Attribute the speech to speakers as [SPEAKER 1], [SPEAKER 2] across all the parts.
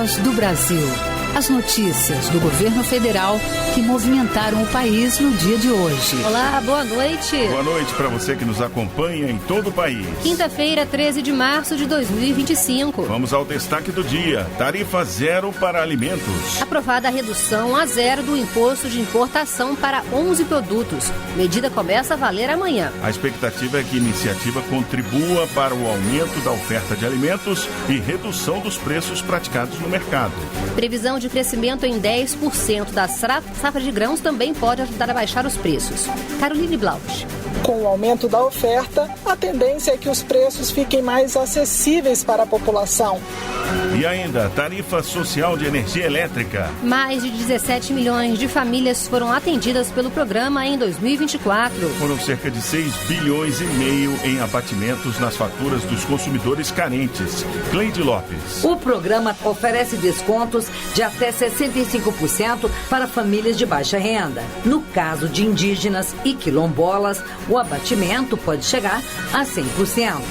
[SPEAKER 1] Voz do Brasil. As notícias do governo federal que movimentaram o país no dia de hoje.
[SPEAKER 2] Olá, boa noite.
[SPEAKER 3] Boa noite para você que nos acompanha em todo o país.
[SPEAKER 2] Quinta-feira, 13 de março de 2025.
[SPEAKER 3] Vamos ao destaque do dia. Tarifa zero para alimentos.
[SPEAKER 2] Aprovada a redução a zero do imposto de importação para 11 produtos. Medida começa a valer amanhã.
[SPEAKER 3] A expectativa é que a iniciativa contribua para o aumento da oferta de alimentos e redução dos preços praticados no mercado.
[SPEAKER 2] Previsão de crescimento em 10% da safra de grãos também pode ajudar a baixar os preços. Caroline Blaut.
[SPEAKER 4] Com o aumento da oferta, a tendência é que os preços fiquem mais acessíveis para a população.
[SPEAKER 3] E ainda, tarifa social de energia elétrica.
[SPEAKER 2] Mais de 17 milhões de famílias foram atendidas pelo programa em 2024.
[SPEAKER 3] Foram cerca de 6 bilhões e meio em abatimentos nas faturas dos consumidores carentes. Cleide Lopes.
[SPEAKER 5] O programa oferece descontos de até 65% para famílias de baixa renda. No caso de indígenas e quilombolas, o abatimento pode chegar a 100%.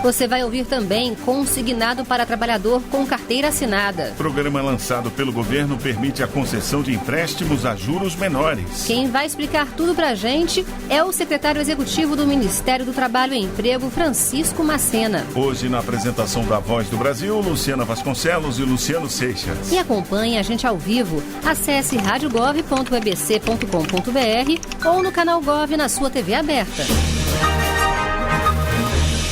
[SPEAKER 2] Você vai ouvir também consignado para trabalhador com carteira assinada.
[SPEAKER 3] O programa lançado pelo governo permite a concessão de empréstimos a juros menores.
[SPEAKER 2] Quem vai explicar tudo pra gente é o secretário executivo do Ministério do Trabalho e Emprego, Francisco Macena.
[SPEAKER 3] Hoje, na apresentação da Voz do Brasil, Luciana Vasconcelos e Luciano Seixas.
[SPEAKER 2] E acompanhe a gente ao vivo. Acesse radiogov.ebc.com.br ou no canal Gov na sua TV aberta.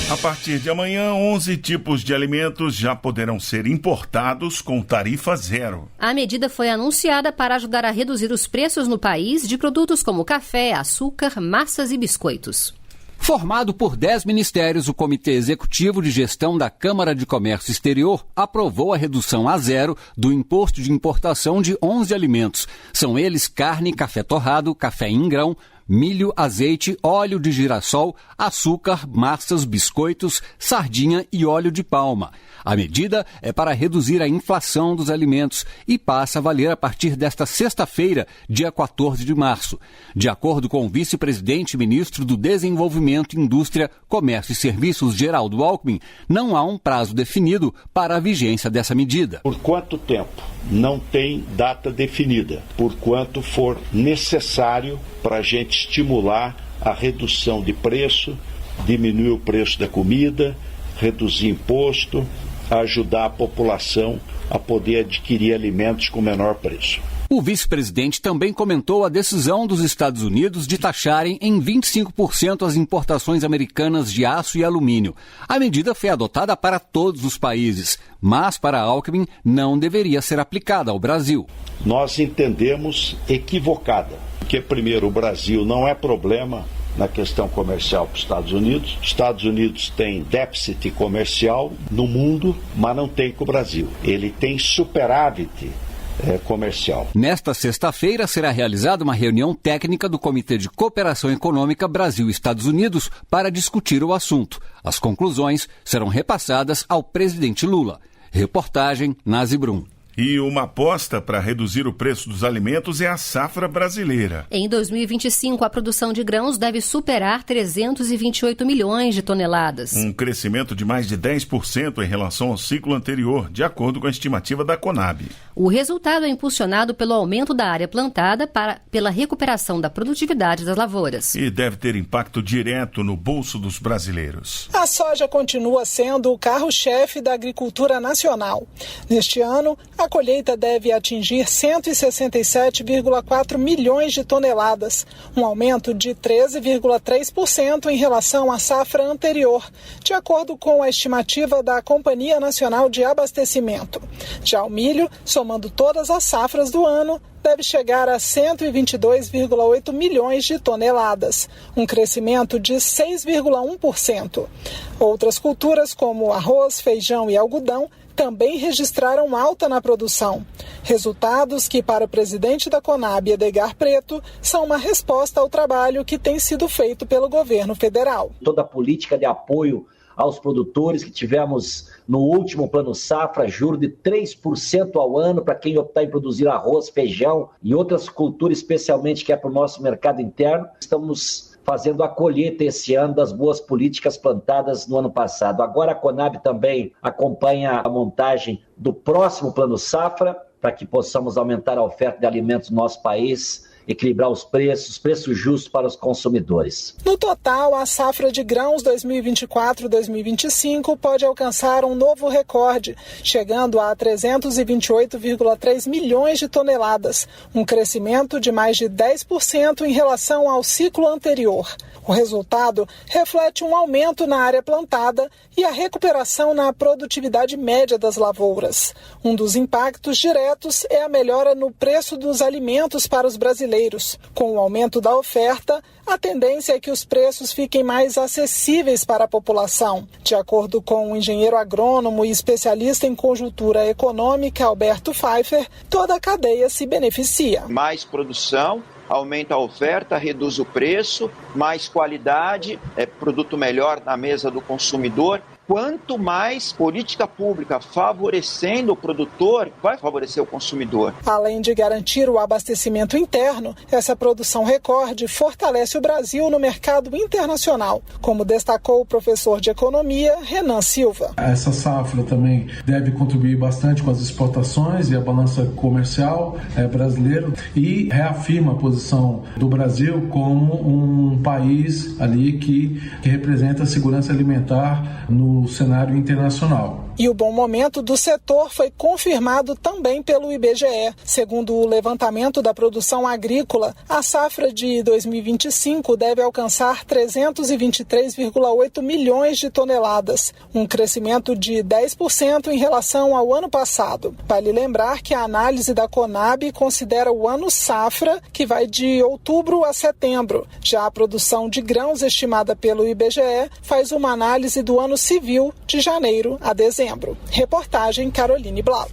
[SPEAKER 3] A partir de amanhã, 11 tipos de alimentos já poderão ser importados com tarifa zero.
[SPEAKER 2] A medida foi anunciada para ajudar a reduzir os preços no país de produtos como café, açúcar, massas e biscoitos.
[SPEAKER 6] Formado por 10 ministérios, o Comitê Executivo de Gestão da Câmara de Comércio Exterior aprovou a redução a zero do imposto de importação de 11 alimentos. São eles carne, café torrado, café em grão, milho, azeite, óleo de girassol, açúcar, massas, biscoitos, sardinha e óleo de palma. A medida é para reduzir a inflação dos alimentos e passa a valer a partir desta sexta-feira, dia 14 de março. De acordo com o vice-presidente e ministro do Desenvolvimento, Indústria, Comércio e Serviços, Geraldo Alckmin, não há um prazo definido para a vigência dessa medida.
[SPEAKER 7] Por quanto tempo? Não tem data definida, por quanto for necessário para a gente estimular a redução de preço, diminuir o preço da comida, reduzir imposto, ajudar a população a poder adquirir alimentos com menor preço.
[SPEAKER 6] O vice-presidente também comentou a decisão dos Estados Unidos de taxarem em 25% as importações americanas de aço e alumínio. A medida foi adotada para todos os países, mas para Alckmin não deveria ser aplicada ao Brasil.
[SPEAKER 7] Nós entendemos equivocada, porque primeiro o Brasil não é problema na questão comercial para os Estados Unidos. Os Estados Unidos têm déficit comercial no mundo, mas não tem com o Brasil. Ele tem superávit comercial.
[SPEAKER 6] Nesta sexta-feira será realizada uma reunião técnica do Comitê de Cooperação Econômica Brasil-Estados Unidos para discutir o assunto. As conclusões serão repassadas ao presidente Lula. Reportagem Nazi Brum.
[SPEAKER 3] E uma aposta para reduzir o preço dos alimentos é a safra brasileira.
[SPEAKER 2] Em 2025, a produção de grãos deve superar 328 milhões de toneladas.
[SPEAKER 3] Um crescimento de mais de 10% em relação ao ciclo anterior, de acordo com a estimativa da Conab.
[SPEAKER 2] O resultado é impulsionado pelo aumento da área plantada pela recuperação da produtividade das lavouras.
[SPEAKER 3] E deve ter impacto direto no bolso dos brasileiros.
[SPEAKER 4] A soja continua sendo o carro-chefe da agricultura nacional. Neste ano, a colheita deve atingir 167,4 milhões de toneladas, um aumento de 13,3% em relação à safra anterior, de acordo com a estimativa da Companhia Nacional de Abastecimento. Já o milho, somando todas as safras do ano, deve chegar a 122,8 milhões de toneladas, um crescimento de 6,1%. Outras culturas, como arroz, feijão e algodão, também registraram alta na produção. Resultados que, para o presidente da Conab, Edgar Preto, são uma resposta ao trabalho que tem sido feito pelo governo federal.
[SPEAKER 8] Toda a política de apoio aos produtores que tivemos no último plano safra, juro de 3% ao ano para quem optar em produzir arroz, feijão e outras culturas, especialmente que é para o nosso mercado interno. Estamos fazendo a colheita esse ano das boas políticas plantadas no ano passado. Agora a Conab também acompanha a montagem do próximo Plano Safra, para que possamos aumentar a oferta de alimentos no nosso país, equilibrar os preços justos para os consumidores.
[SPEAKER 4] No total, a safra de grãos 2024-2025 pode alcançar um novo recorde, chegando a 328,3 milhões de toneladas, um crescimento de mais de 10% em relação ao ciclo anterior. O resultado reflete um aumento na área plantada e a recuperação na produtividade média das lavouras. Um dos impactos diretos é a melhora no preço dos alimentos para os brasileiros. Com o aumento da oferta, a tendência é que os preços fiquem mais acessíveis para a população. De acordo com o engenheiro agrônomo e especialista em conjuntura econômica, Alberto Pfeiffer, toda a cadeia se beneficia.
[SPEAKER 9] Mais produção, aumenta a oferta, reduz o preço, mais qualidade, produto melhor na mesa do consumidor. Quanto mais política pública favorecendo o produtor, vai favorecer o consumidor.
[SPEAKER 4] Além de garantir o abastecimento interno, essa produção recorde fortalece o Brasil no mercado internacional, como destacou o professor de economia, Renan Silva.
[SPEAKER 10] Essa safra também deve contribuir bastante com as exportações e a balança comercial brasileira e reafirma a posição do Brasil como um país ali que representa a segurança alimentar no cenário internacional.
[SPEAKER 4] E o bom momento do setor foi confirmado também pelo IBGE. Segundo o levantamento da produção agrícola, a safra de 2025 deve alcançar 323,8 milhões de toneladas, um crescimento de 10% em relação ao ano passado. Vale lembrar que a análise da Conab considera o ano safra, que vai de outubro a setembro. Já a produção de grãos estimada pelo IBGE faz uma análise do ano civil, de janeiro a dezembro. Reportagem Caroline Blaut.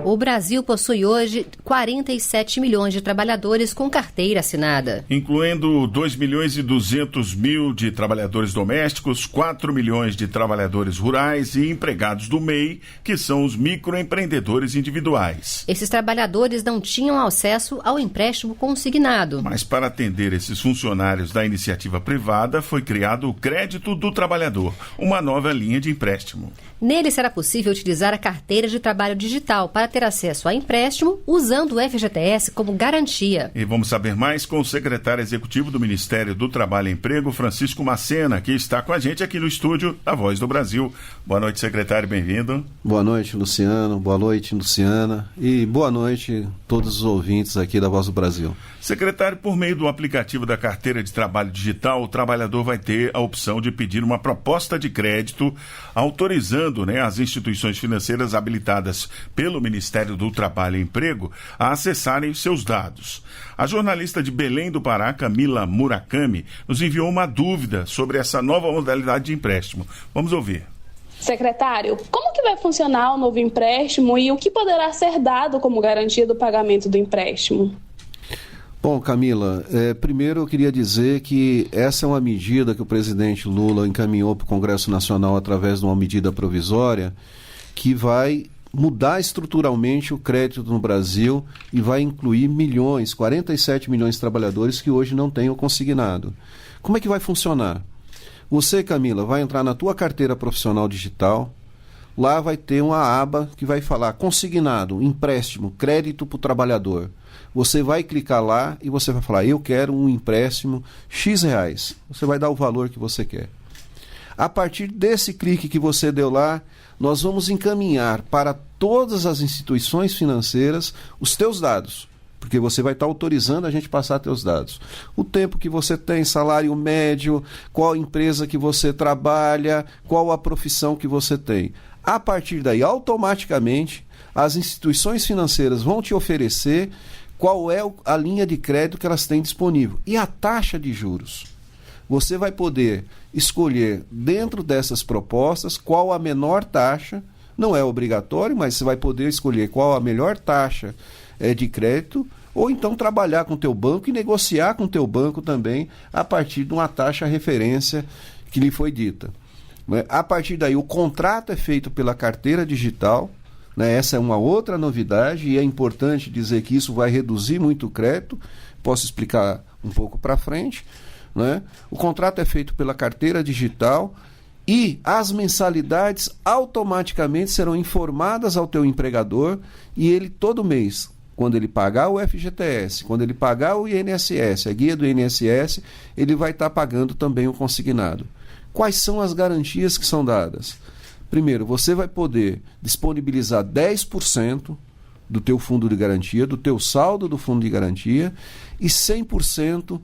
[SPEAKER 2] O Brasil possui hoje 47 milhões de trabalhadores com carteira assinada.
[SPEAKER 3] Incluindo 2 milhões e 200 mil de trabalhadores domésticos, 4 milhões de trabalhadores rurais e empregados do MEI, que são os microempreendedores individuais.
[SPEAKER 2] Esses trabalhadores não tinham acesso ao empréstimo consignado.
[SPEAKER 3] Mas para atender esses funcionários da iniciativa privada, foi criado o Crédito do Trabalhador, uma nova linha de empréstimo.
[SPEAKER 2] Nele será possível utilizar a carteira de trabalho digital para ter acesso a empréstimo usando o FGTS como garantia.
[SPEAKER 3] E vamos saber mais com o secretário executivo do Ministério do Trabalho e Emprego, Francisco Macena, que está com a gente aqui no estúdio da Voz do Brasil. Boa noite, secretário, bem-vindo.
[SPEAKER 11] Boa noite, Luciano. Boa noite, Luciana. E boa noite a todos os ouvintes aqui da Voz do Brasil.
[SPEAKER 3] Secretário, por meio do aplicativo da carteira de trabalho digital, o trabalhador vai ter a opção de pedir uma proposta de crédito, autorizando as instituições financeiras habilitadas pelo Ministério do Trabalho e Emprego a acessarem seus dados. A jornalista de Belém do Pará, Camila Murakami, nos enviou uma dúvida sobre essa nova modalidade de empréstimo. Vamos ouvir.
[SPEAKER 12] Secretário, como que vai funcionar o novo empréstimo e o que poderá ser dado como garantia do pagamento do empréstimo?
[SPEAKER 11] Bom, Camila, primeiro eu queria dizer que essa é uma medida que o presidente Lula encaminhou para o Congresso Nacional através de uma medida provisória que vai mudar estruturalmente o crédito no Brasil e vai incluir 47 milhões de trabalhadores que hoje não têm o consignado. Como é que vai funcionar? Você, Camila, vai entrar na tua carteira profissional digital, lá vai ter uma aba que vai falar consignado, empréstimo, crédito para o trabalhador. Você vai clicar lá e você vai falar, eu quero um empréstimo X reais. Você vai dar o valor que você quer. A partir desse clique que você deu lá, nós vamos encaminhar para todas as instituições financeiras os teus dados. Porque você vai estar autorizando a gente passar teus dados. O tempo que você tem, salário médio, qual empresa que você trabalha, qual a profissão que você tem. A partir daí, automaticamente, as instituições financeiras vão te oferecer qual é a linha de crédito que elas têm disponível. E a taxa de juros. Você vai poder escolher dentro dessas propostas qual a menor taxa, não é obrigatório, mas você vai poder escolher qual a melhor taxa de crédito, ou então trabalhar com o teu banco e negociar com o teu banco também a partir de uma taxa referência que lhe foi dita. A partir daí, o contrato é feito pela carteira digital, né? Essa é uma outra novidade e é importante dizer que isso vai reduzir muito o crédito. Posso explicar um pouco para frente, né? O contrato é feito pela carteira digital e as mensalidades automaticamente serão informadas ao teu empregador e ele todo mês, quando ele pagar o FGTS, quando ele pagar o INSS, a guia do INSS, ele vai estar pagando também o consignado. Quais são as garantias que são dadas? Primeiro, você vai poder disponibilizar 10% do teu fundo de garantia, do teu saldo do fundo de garantia e 100%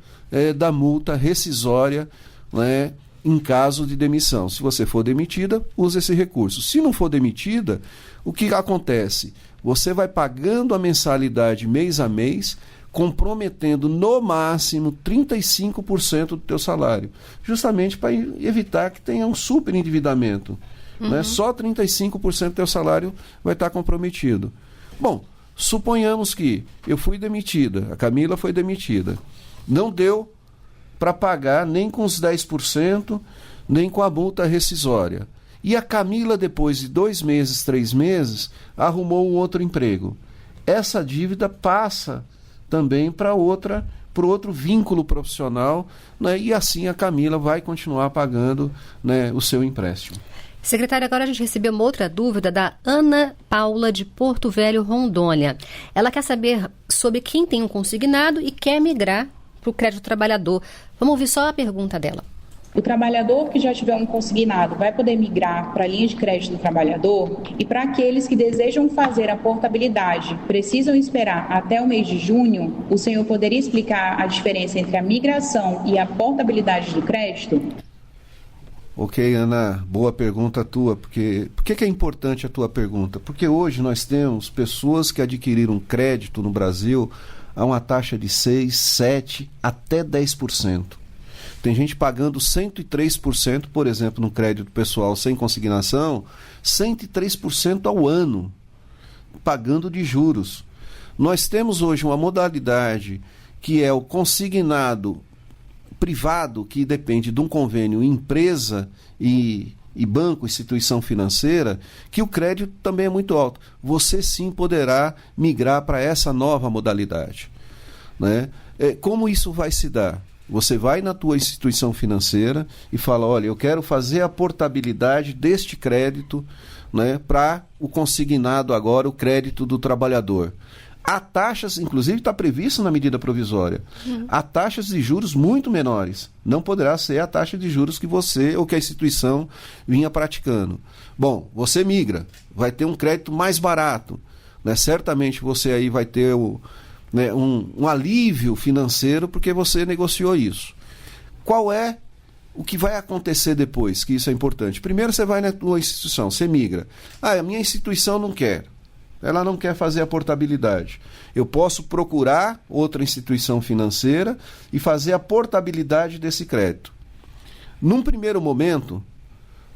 [SPEAKER 11] da multa rescisória, né, em caso de demissão. Se você for demitida, use esse recurso. Se não for demitida, o que acontece? Você vai pagando a mensalidade mês a mês, comprometendo no máximo 35% do teu salário, justamente para evitar que tenha um superendividamento. Né? Só 35% do teu salário vai estar comprometido. Bom, suponhamos que eu fui demitida, a Camila foi demitida. Não deu para pagar nem com os 10%, nem com a multa rescisória. E a Camila, depois de 2 meses, 3 meses, arrumou um outro emprego. Essa dívida passa também para outro vínculo profissional, né? E assim a Camila vai continuar pagando, né, o seu empréstimo.
[SPEAKER 2] Secretária, agora a gente recebeu uma outra dúvida da Ana Paula de Porto Velho, Rondônia. Ela quer saber sobre quem tem um consignado e quer migrar para o crédito trabalhador. Vamos ouvir só a pergunta dela.
[SPEAKER 13] O trabalhador que já tiver um consignado vai poder migrar para a linha de crédito do trabalhador? E para aqueles que desejam fazer a portabilidade, precisam esperar até o mês de junho? O senhor poderia explicar a diferença entre a migração e a portabilidade do crédito?
[SPEAKER 11] Ok, Ana, boa pergunta tua. Por que é importante a tua pergunta? Porque hoje nós temos pessoas que adquiriram crédito no Brasil a uma taxa de 6%, 7%, até 10%. Tem gente pagando 103%, por exemplo, no crédito pessoal sem consignação, 103% ao ano, pagando de juros. Nós temos hoje uma modalidade que é o consignado privado, que depende de um convênio empresa e banco, instituição financeira, que o crédito também é muito alto. Você sim poderá migrar para essa nova modalidade, né? Como isso vai se dar? Você vai na tua instituição financeira e fala, olha, eu quero fazer a portabilidade deste crédito, né, para o consignado agora, o crédito do trabalhador. Há taxas, inclusive está previsto na medida provisória, há taxas de juros muito menores. Não poderá ser a taxa de juros que você ou que a instituição vinha praticando. Bom, você migra, vai ter um crédito mais barato, né? Certamente você aí vai ter um alívio financeiro porque você negociou isso. Qual é o que vai acontecer depois? Que isso é importante. Primeiro você vai na tua instituição, você migra. A minha instituição não quer. Ela não quer fazer a portabilidade. Eu posso procurar outra instituição financeira e fazer a portabilidade desse crédito. Num primeiro momento,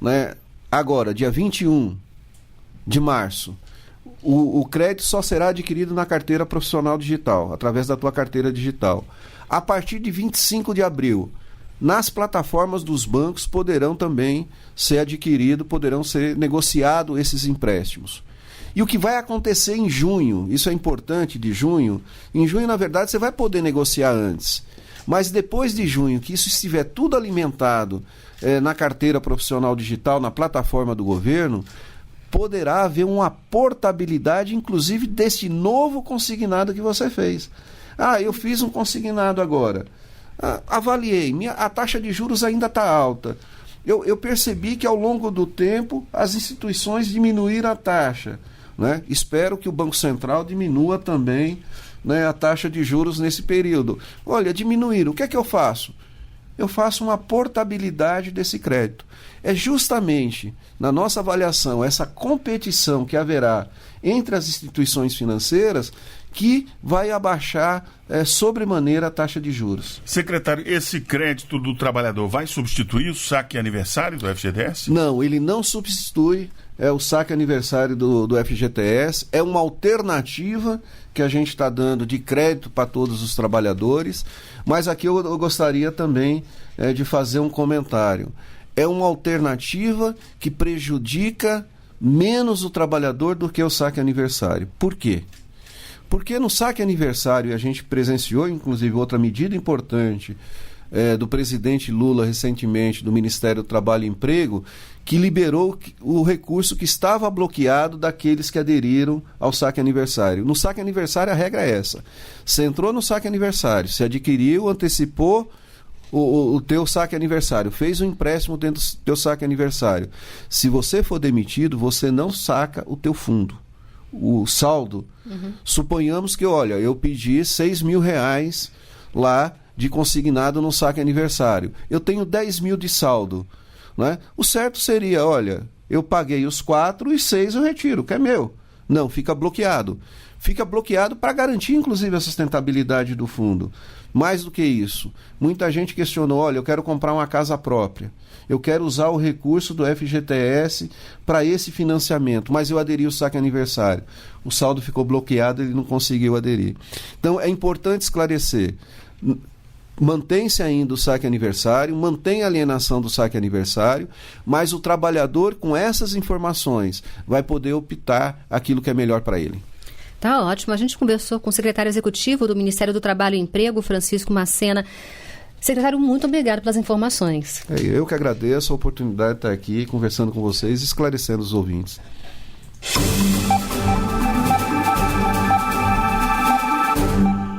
[SPEAKER 11] né, agora, dia 21 de março, o crédito só será adquirido na carteira profissional digital, através da tua carteira digital. A partir de 25 de abril, nas plataformas dos bancos poderão também ser adquiridos, poderão ser negociados esses empréstimos. E o que vai acontecer em junho, isso é importante, de junho, em junho, na verdade, você vai poder negociar antes. Mas depois de junho, que isso estiver tudo alimentado na carteira profissional digital, na plataforma do governo, poderá haver uma portabilidade, inclusive, deste novo consignado que você fez. Eu fiz um consignado agora. Avaliei, a taxa de juros ainda está alta. Eu percebi que ao longo do tempo as instituições diminuíram a taxa, né? Espero que o Banco Central diminua também, né, a taxa de juros nesse período. Olha, diminuíram. O que é que eu faço? Eu faço uma portabilidade desse crédito. É justamente na nossa avaliação, essa competição que haverá entre as instituições financeiras que vai abaixar sobremaneira a taxa de juros.
[SPEAKER 3] Secretário, esse crédito do trabalhador vai substituir o saque aniversário do FGTS?
[SPEAKER 11] Não, ele não substitui o saque aniversário do FGTS. É uma alternativa que a gente está dando de crédito para todos os trabalhadores, mas aqui eu gostaria também de fazer um comentário. É uma alternativa que prejudica menos o trabalhador do que o saque aniversário. Por quê? Porque no saque aniversário, a gente presenciou, inclusive, outra medida importante do presidente Lula recentemente, do Ministério do Trabalho e Emprego, que liberou o recurso que estava bloqueado daqueles que aderiram ao saque aniversário. No saque aniversário a regra é essa: você entrou no saque aniversário, você adquiriu, antecipou o teu saque aniversário, fez um empréstimo dentro do teu saque aniversário. Se você for demitido, você não saca o teu fundo, o saldo. Suponhamos que, olha, eu pedi R$6.000 lá de consignado no saque aniversário. Eu tenho 10 mil de saldo, né? O certo seria, olha, eu paguei os 4 e 6 eu retiro, que é meu. Não, fica bloqueado. Fica bloqueado para garantir, inclusive, a sustentabilidade do fundo. Mais do que isso, muita gente questionou, olha, eu quero comprar uma casa própria. Eu quero usar o recurso do FGTS para esse financiamento, mas eu aderi ao saque aniversário. O saldo ficou bloqueado, ele não conseguiu aderir. Então, é importante esclarecer. Mantém-se ainda o saque aniversário, mantém a alienação do saque aniversário, mas o trabalhador, com essas informações, vai poder optar aquilo que é melhor para ele.
[SPEAKER 2] Tá ótimo. A gente conversou com o secretário executivo do Ministério do Trabalho e Emprego, Francisco Macena. Secretário, muito obrigado pelas informações.
[SPEAKER 11] Eu que agradeço a oportunidade de estar aqui conversando com vocês e esclarecendo os ouvintes.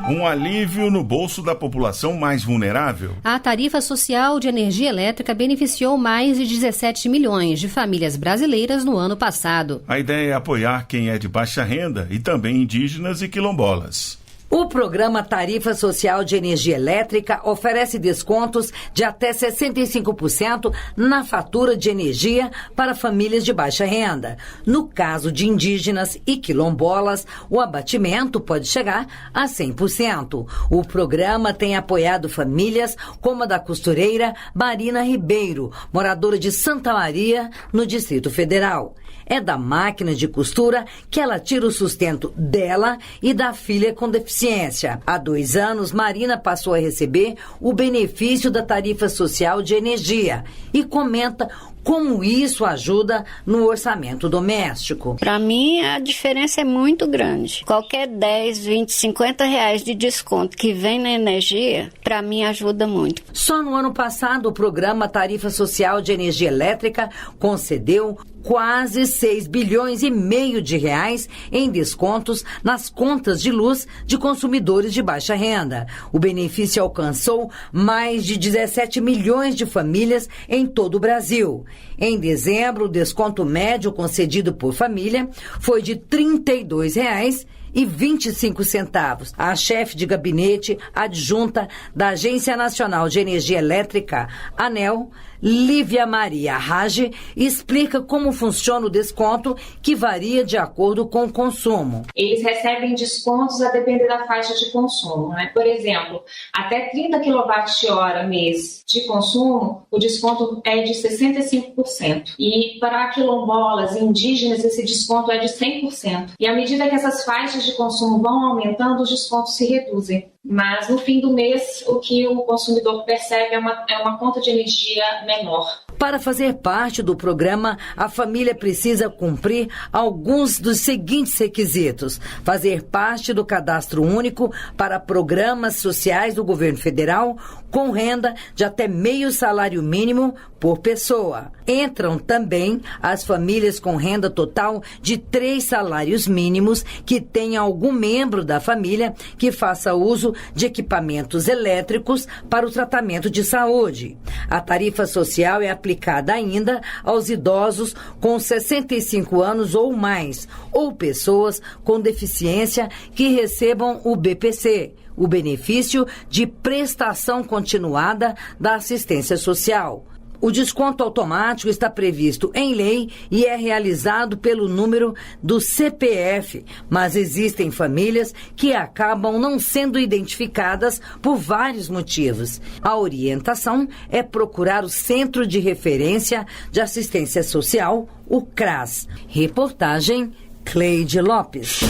[SPEAKER 3] Um alívio no bolso da população mais vulnerável.
[SPEAKER 2] A tarifa social de energia elétrica beneficiou mais de 17 milhões de famílias brasileiras no ano passado.
[SPEAKER 3] A ideia é apoiar quem é de baixa renda e também indígenas e quilombolas.
[SPEAKER 5] O programa Tarifa Social de Energia Elétrica oferece descontos de até 65% na fatura de energia para famílias de baixa renda. No caso de indígenas e quilombolas, o abatimento pode chegar a 100%. O programa tem apoiado famílias como a da costureira Marina Ribeiro, moradora de Santa Maria, no Distrito Federal. É da máquina de costura que ela tira o sustento dela e da filha com deficiência. Há 2 anos, Marina passou a receber o benefício da tarifa social de energia e comenta como isso ajuda no orçamento doméstico.
[SPEAKER 14] Para mim, a diferença é muito grande. Qualquer 10, 20, 50 reais de desconto que vem na energia, para mim ajuda muito.
[SPEAKER 5] Só no ano passado, o programa Tarifa Social de Energia Elétrica concedeu quase 6 bilhões e meio de reais em descontos nas contas de luz de consumidores de baixa renda. O benefício alcançou mais de 17 milhões de famílias em todo o Brasil. Em dezembro, o desconto médio concedido por família foi de R$ 32,25. A chefe de gabinete adjunta da Agência Nacional de Energia Elétrica, ANEEL, Lívia Maria Rage, explica como funciona o desconto, que varia de acordo com o consumo.
[SPEAKER 15] Eles recebem descontos a depender da faixa de consumo, né? Por exemplo, até 30 kWh mês de consumo, o desconto é de 65%. E para quilombolas e indígenas, esse desconto é de 100%. E à medida que essas faixas de consumo vão aumentando, os descontos se reduzem. Mas no fim do mês, o que o consumidor percebe é uma conta de energia menor.
[SPEAKER 5] Para fazer parte do programa, a família precisa cumprir alguns dos seguintes requisitos: fazer parte do Cadastro Único para programas sociais do governo federal, com renda de até meio salário mínimo por pessoa. Entram também as famílias com renda total de 3 salários mínimos que tenham algum membro da família que faça uso de equipamentos elétricos para o tratamento de saúde. A tarifa social é aplicada ainda aos idosos com 65 anos ou mais, ou pessoas com deficiência que recebam o BPC, o benefício de prestação continuada da assistência social. O desconto automático está previsto em lei e é realizado pelo número do CPF, mas existem famílias que acabam não sendo identificadas por vários motivos. A orientação é procurar o Centro de Referência de Assistência Social, o CRAS. Reportagem Cleide Lopes.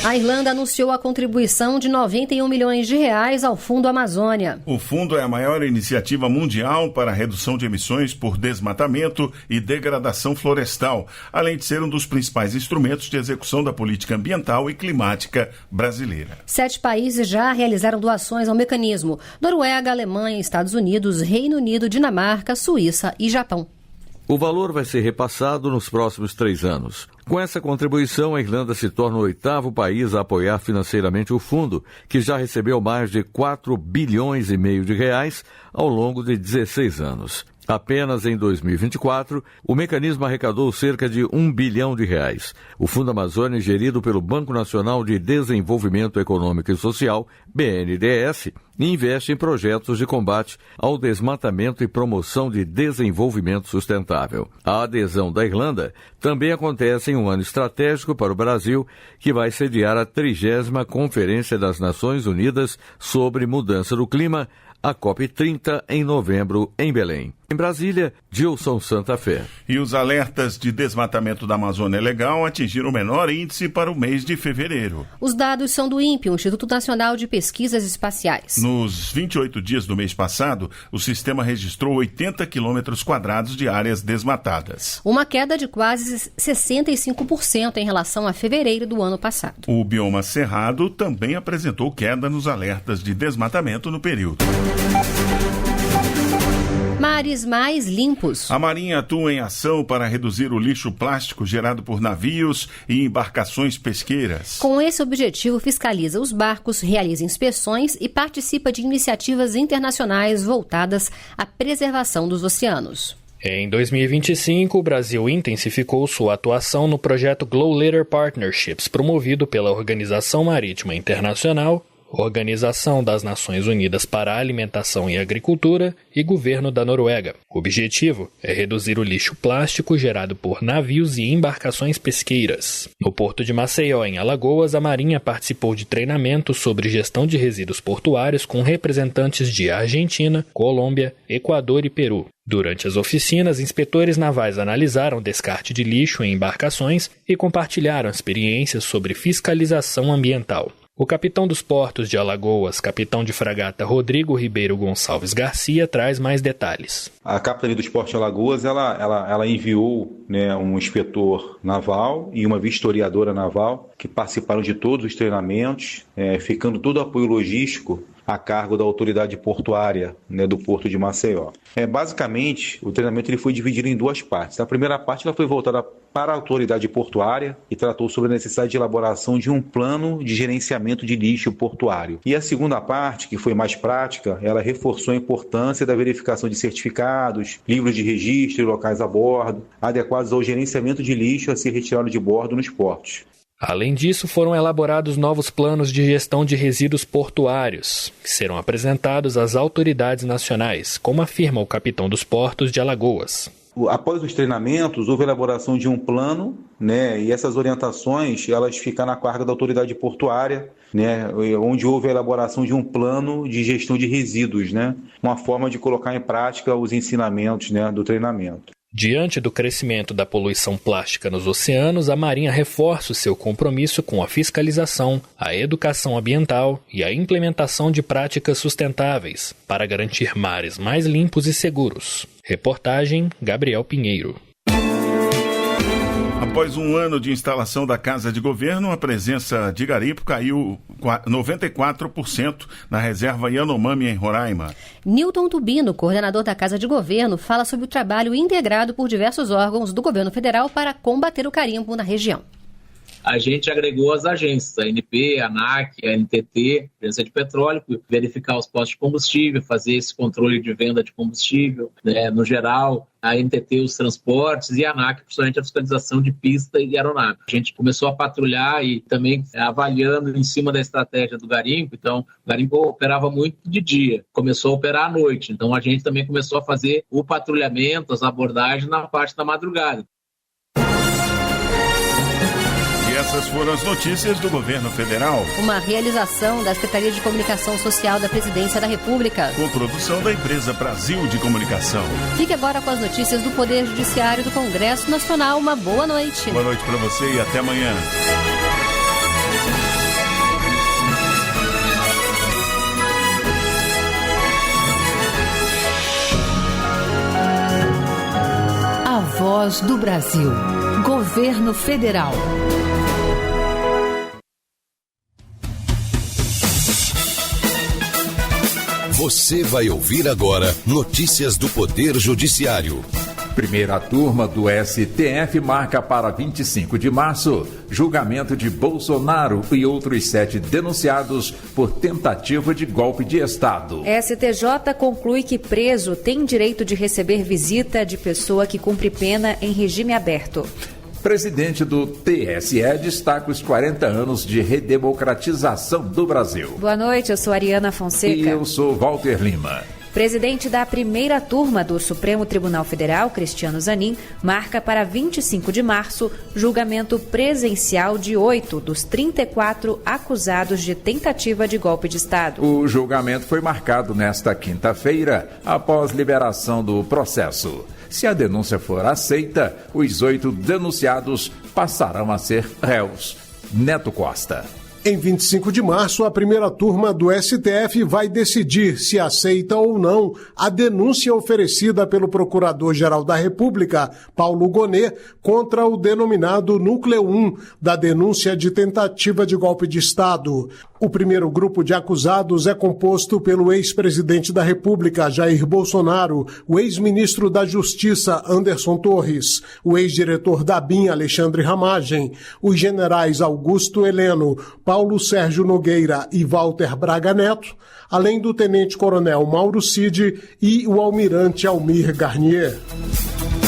[SPEAKER 2] A Irlanda anunciou a contribuição de 91 milhões de reais ao Fundo Amazônia.
[SPEAKER 3] O fundo é a maior iniciativa mundial para a redução de emissões por desmatamento e degradação florestal, além de ser um dos principais instrumentos de execução da política ambiental e climática brasileira.
[SPEAKER 2] 7 países já realizaram doações ao mecanismo: Noruega, Alemanha, Estados Unidos, Reino Unido, Dinamarca, Suíça e Japão.
[SPEAKER 16] O valor vai ser repassado nos próximos 3 anos. Com essa contribuição, a Irlanda se torna o 8º país a apoiar financeiramente o fundo, que já recebeu mais de 4,5 bilhões de reais ao longo de 16 anos. Apenas em 2024, o mecanismo arrecadou cerca de 1 bilhão de reais. O Fundo Amazônia, gerido pelo Banco Nacional de Desenvolvimento Econômico e Social, BNDES, investe em projetos de combate ao desmatamento e promoção de desenvolvimento sustentável. A adesão da Irlanda também acontece em um ano estratégico para o Brasil, que vai sediar a 30ª Conferência das Nações Unidas sobre Mudança do Clima, a COP30, em novembro, em Belém. Em Brasília, Gilson Santa Fé.
[SPEAKER 3] E os alertas de desmatamento da Amazônia Legal atingiram o menor índice para o mês de fevereiro.
[SPEAKER 2] Os dados são do INPE, o Instituto Nacional de Pesquisas Espaciais.
[SPEAKER 3] Nos 28 dias do mês passado, o sistema registrou 80 quilômetros quadrados de áreas desmatadas.
[SPEAKER 2] Uma queda de quase 65% em relação a fevereiro do ano passado.
[SPEAKER 3] O bioma cerrado também apresentou queda nos alertas de desmatamento no período.
[SPEAKER 2] Mares mais limpos.
[SPEAKER 3] A Marinha atua em ação para reduzir o lixo plástico gerado por navios e embarcações pesqueiras.
[SPEAKER 2] Com esse objetivo, fiscaliza os barcos, realiza inspeções e participa de iniciativas internacionais voltadas à preservação dos oceanos.
[SPEAKER 17] Em 2025, o Brasil intensificou sua atuação no projeto Glow Leader Partnerships, promovido pela Organização Marítima Internacional, Organização das Nações Unidas para a Alimentação e Agricultura e Governo da Noruega. O objetivo é reduzir o lixo plástico gerado por navios e embarcações pesqueiras. No Porto de Maceió, em Alagoas, a Marinha participou de treinamentos sobre gestão de resíduos portuários com representantes de Argentina, Colômbia, Equador e Peru. Durante as oficinas, inspetores navais analisaram o descarte de lixo em embarcações e compartilharam experiências sobre fiscalização ambiental. O capitão dos portos de Alagoas, capitão de fragata Rodrigo Ribeiro Gonçalves Garcia, traz mais detalhes.
[SPEAKER 18] A capitania dos portos de Alagoas, ela enviou, um inspetor naval e uma vistoriadora naval que participaram de todos os treinamentos, ficando todo o apoio logístico a cargo da autoridade portuária, do Porto de Maceió. Basicamente, o treinamento ele foi dividido em 2 partes. A primeira parte ela foi voltada para a autoridade portuária e tratou sobre a necessidade de elaboração de um plano de gerenciamento de lixo portuário. E a segunda parte, que foi mais prática, ela reforçou a importância da verificação de certificados, livros de registro e locais a bordo, adequados ao gerenciamento de lixo a ser retirado de bordo nos portos.
[SPEAKER 17] Além disso, foram elaborados novos planos de gestão de resíduos portuários, que serão apresentados às autoridades nacionais, como afirma o capitão dos portos de Alagoas.
[SPEAKER 18] Após os treinamentos, houve a elaboração de um plano, e essas orientações elas ficam na carga da autoridade portuária, onde houve a elaboração de um plano de gestão de resíduos, uma forma de colocar em prática os ensinamentos do treinamento.
[SPEAKER 17] Diante do crescimento da poluição plástica nos oceanos, a Marinha reforça o seu compromisso com a fiscalização, a educação ambiental e a implementação de práticas sustentáveis para garantir mares mais limpos e seguros. Reportagem Gabriel Pinheiro.
[SPEAKER 3] Após um ano de instalação da Casa de Governo, a presença de garimpo caiu 94% na reserva Yanomami, em Roraima.
[SPEAKER 2] Newton Tubino, coordenador da Casa de Governo, fala sobre o trabalho integrado por diversos órgãos do governo federal para combater o carimbo na região.
[SPEAKER 19] A gente agregou as agências, a ANP, a ANAC, a NTT, a Agência de Petróleo, verificar os postos de combustível, fazer esse controle de venda de combustível, no geral, a NTT os transportes e a ANAC, principalmente a fiscalização de pista e aeronave. A gente começou a patrulhar e também avaliando em cima da estratégia do garimpo. Então, o garimpo operava muito de dia, começou a operar à noite. Então, a gente também começou a fazer o patrulhamento, as abordagens na parte da madrugada.
[SPEAKER 3] Essas foram as notícias do governo federal.
[SPEAKER 2] Uma realização da Secretaria de Comunicação Social da Presidência da República.
[SPEAKER 3] Com produção da empresa Brasil de Comunicação.
[SPEAKER 2] Fique agora com as notícias do Poder Judiciário do Congresso Nacional. Uma boa noite.
[SPEAKER 3] Boa noite para você e até amanhã.
[SPEAKER 1] voz do Brasil. Governo Federal.
[SPEAKER 20] Você vai ouvir agora notícias do Poder Judiciário.
[SPEAKER 21] Primeira turma do STF marca para 25 de março julgamento de Bolsonaro e outros 7 denunciados por tentativa de golpe de Estado.
[SPEAKER 22] STJ conclui que preso tem direito de receber visita de pessoa que cumpre pena em regime aberto.
[SPEAKER 21] Presidente do TSE destaca os 40 anos de redemocratização do Brasil.
[SPEAKER 22] Boa noite, eu sou Ariana Fonseca.
[SPEAKER 21] E eu sou Walter Lima.
[SPEAKER 22] Presidente da primeira turma do Supremo Tribunal Federal, Cristiano Zanin, marca para 25 de março julgamento presencial de 8 dos 34 acusados de tentativa de golpe de Estado.
[SPEAKER 21] O julgamento foi marcado nesta quinta-feira, após liberação do processo. Se a denúncia for aceita, os 8 denunciados passarão a ser réus. Neto Costa.
[SPEAKER 23] Em 25 de março, a primeira turma do STF vai decidir se aceita ou não a denúncia oferecida pelo Procurador-Geral da República, Paulo Gonet, contra o denominado Núcleo 1 da denúncia de tentativa de golpe de Estado. O primeiro grupo de acusados é composto pelo ex-presidente da República, Jair Bolsonaro, o ex-ministro da Justiça, Anderson Torres, o ex-diretor da ABIN, Alexandre Ramagem, os generais Augusto Heleno, Paulo Sérgio Nogueira e Walter Braga Neto, além do tenente-coronel Mauro Cid e o almirante Almir Garnier.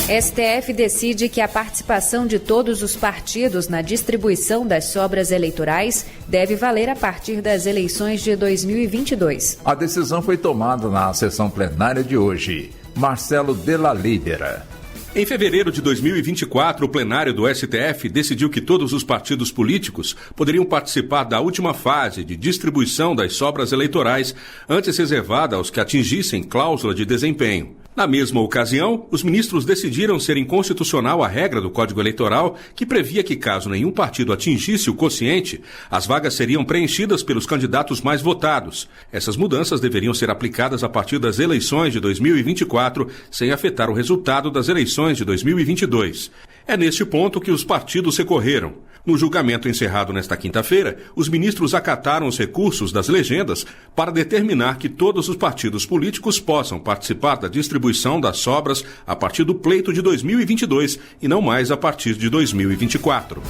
[SPEAKER 22] STF decide que a participação de todos os partidos na distribuição das sobras eleitorais deve valer a partir das eleições de 2022.
[SPEAKER 21] A decisão foi tomada na sessão plenária de hoje. Marcelo Della Libera.
[SPEAKER 24] Em fevereiro de 2024, o plenário do STF decidiu que todos os partidos políticos poderiam participar da última fase de distribuição das sobras eleitorais, antes reservada aos que atingissem cláusula de desempenho. Na mesma ocasião, os ministros decidiram ser inconstitucional a regra do Código Eleitoral que previa que, caso nenhum partido atingisse o quociente, as vagas seriam preenchidas pelos candidatos mais votados. Essas mudanças deveriam ser aplicadas a partir das eleições de 2024, sem afetar o resultado das eleições de 2022. É neste ponto que os partidos recorreram. No julgamento encerrado nesta quinta-feira, os ministros acataram os recursos das legendas para determinar que todos os partidos políticos possam participar da distribuição das sobras a partir do pleito de 2022 e não mais a partir de 2024.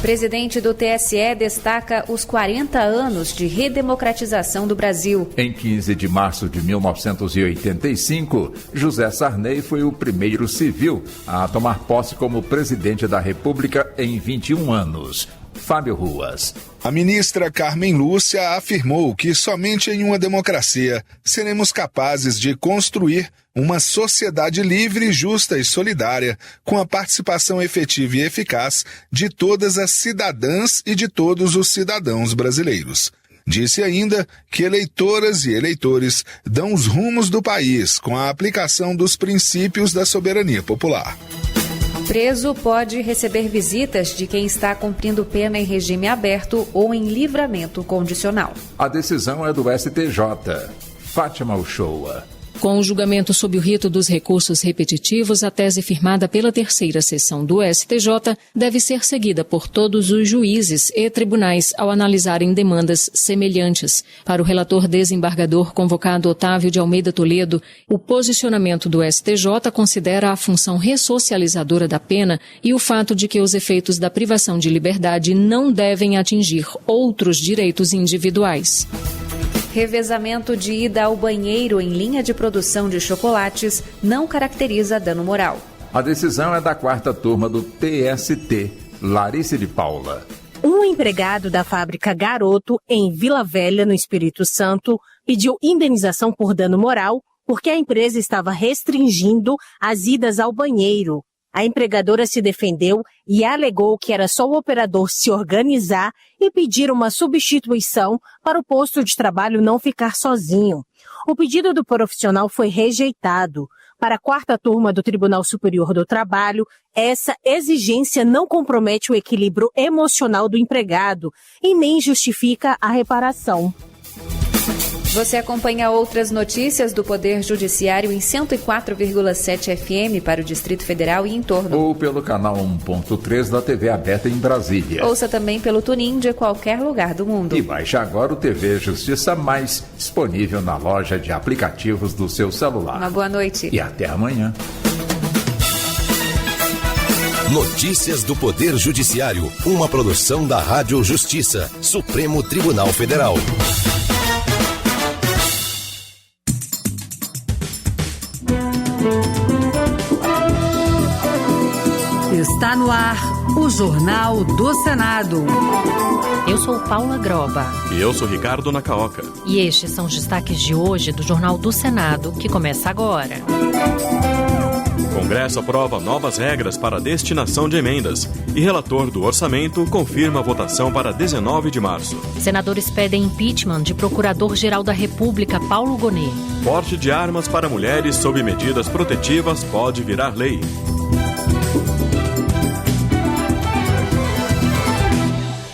[SPEAKER 22] Presidente do TSE destaca os 40 anos de redemocratização do Brasil.
[SPEAKER 21] Em 15 de março de 1985, José Sarney foi o primeiro civil a tomar posse como presidente da República em 21 anos. Fábio Ruas.
[SPEAKER 25] A ministra Carmen Lúcia afirmou que somente em uma democracia seremos capazes de construir uma sociedade livre, justa e solidária, com a participação efetiva e eficaz de todas as cidadãs e de todos os cidadãos brasileiros. Disse ainda que eleitoras e eleitores dão os rumos do país com a aplicação dos princípios da soberania popular.
[SPEAKER 22] Preso pode receber visitas de quem está cumprindo pena em regime aberto ou em livramento condicional.
[SPEAKER 21] A decisão é do STJ. Fátima Uchoa.
[SPEAKER 26] Com o julgamento sob o rito dos recursos repetitivos, a tese firmada pela terceira sessão do STJ deve ser seguida por todos os juízes e tribunais ao analisarem demandas semelhantes. Para o relator desembargador convocado Otávio de Almeida Toledo, o posicionamento do STJ considera a função ressocializadora da pena e o fato de que os efeitos da privação de liberdade não devem atingir outros direitos individuais.
[SPEAKER 22] Revezamento de ida ao banheiro em linha de produção de chocolates não caracteriza dano moral.
[SPEAKER 21] A decisão é da quarta turma do TST. Larissa de Paula.
[SPEAKER 27] Um empregado da fábrica Garoto, em Vila Velha, no Espírito Santo, pediu indenização por dano moral porque a empresa estava restringindo as idas ao banheiro. A empregadora se defendeu e alegou que era só o operador se organizar e pedir uma substituição para o posto de trabalho não ficar sozinho. O pedido do profissional foi rejeitado. Para a quarta turma do Tribunal Superior do Trabalho, essa exigência não compromete o equilíbrio emocional do empregado e nem justifica a reparação.
[SPEAKER 22] Você acompanha outras notícias do Poder Judiciário em 104,7 FM para o Distrito Federal e em torno.
[SPEAKER 21] Ou pelo canal 1.3 da TV aberta em Brasília.
[SPEAKER 22] Ouça também pelo TuneIn de qualquer lugar do mundo.
[SPEAKER 21] E baixe agora o TV Justiça Mais, disponível na loja de aplicativos do seu celular.
[SPEAKER 22] Uma boa noite.
[SPEAKER 21] E até amanhã.
[SPEAKER 20] Notícias do Poder Judiciário, uma produção da Rádio Justiça, Supremo Tribunal Federal.
[SPEAKER 1] Está no ar o Jornal do Senado.
[SPEAKER 4] Eu sou Paula Groba.
[SPEAKER 6] E eu sou Ricardo Nacaoca.
[SPEAKER 4] E estes são os destaques de hoje do Jornal do Senado, que começa agora.
[SPEAKER 6] O Congresso aprova novas regras para a destinação de emendas e relator do orçamento confirma a votação para 19 de março.
[SPEAKER 4] Senadores pedem impeachment de Procurador-Geral da República, Paulo Gonet.
[SPEAKER 6] Porte de armas para mulheres sob medidas protetivas pode virar lei.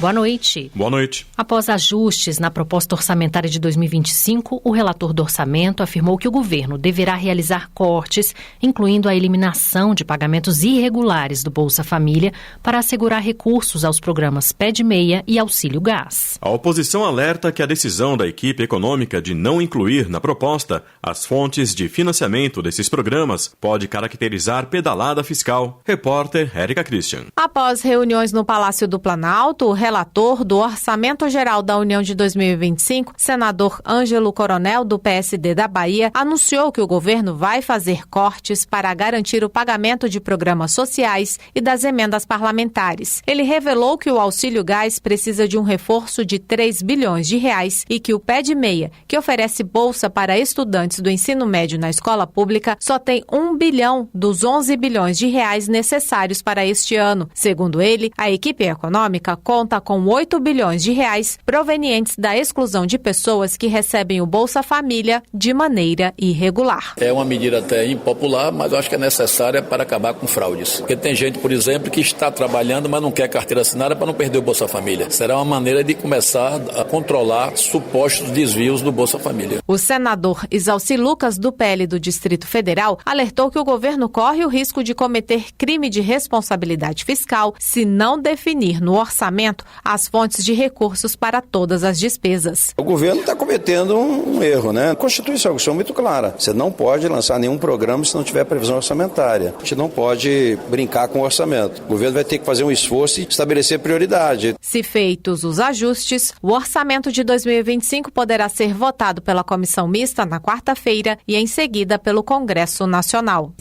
[SPEAKER 4] Boa noite.
[SPEAKER 6] Boa noite.
[SPEAKER 4] Após ajustes na proposta orçamentária de 2025, o relator do orçamento afirmou que o governo deverá realizar cortes, incluindo a eliminação de pagamentos irregulares do Bolsa Família para assegurar recursos aos programas Pé de Meia e Auxílio Gás.
[SPEAKER 6] A oposição alerta que a decisão da equipe econômica de não incluir na proposta as fontes de financiamento desses programas pode caracterizar pedalada fiscal. Repórter Érica Christian.
[SPEAKER 7] Após reuniões no Palácio do Planalto, o relator do Orçamento Geral da União de 2025, senador Ângelo Coronel, do PSD da Bahia, anunciou que o governo vai fazer cortes para garantir o pagamento de programas sociais e das emendas parlamentares. Ele revelou que o Auxílio Gás precisa de um reforço de 3 bilhões de reais e que o Pé de Meia, que oferece bolsa para estudantes do ensino médio na escola pública, só tem 1 bilhão dos 11 bilhões de reais necessários para este ano. Segundo ele, a equipe econômica conta com 8 bilhões de reais provenientes da exclusão de pessoas que recebem o Bolsa Família de maneira irregular.
[SPEAKER 8] É uma medida até impopular, mas eu acho que é necessária para acabar com fraudes. Porque tem gente, por exemplo, que está trabalhando, mas não quer carteira assinada para não perder o Bolsa Família. Será uma maneira de começar a controlar supostos desvios do Bolsa Família.
[SPEAKER 7] O senador Isalci Lucas, do PL do Distrito Federal, alertou que o governo corre o risco de cometer crime de responsabilidade fiscal se não definir no orçamento as fontes de recursos para todas as despesas.
[SPEAKER 9] O governo está cometendo um erro, né? A Constituição é uma questão muito clara. Você não pode lançar nenhum programa se não tiver previsão orçamentária. A gente não pode brincar com o orçamento. O governo vai ter que fazer um esforço e estabelecer prioridade.
[SPEAKER 7] Se feitos os ajustes, o orçamento de 2025 poderá ser votado pela comissão mista na quarta-feira e em seguida pelo Congresso Nacional.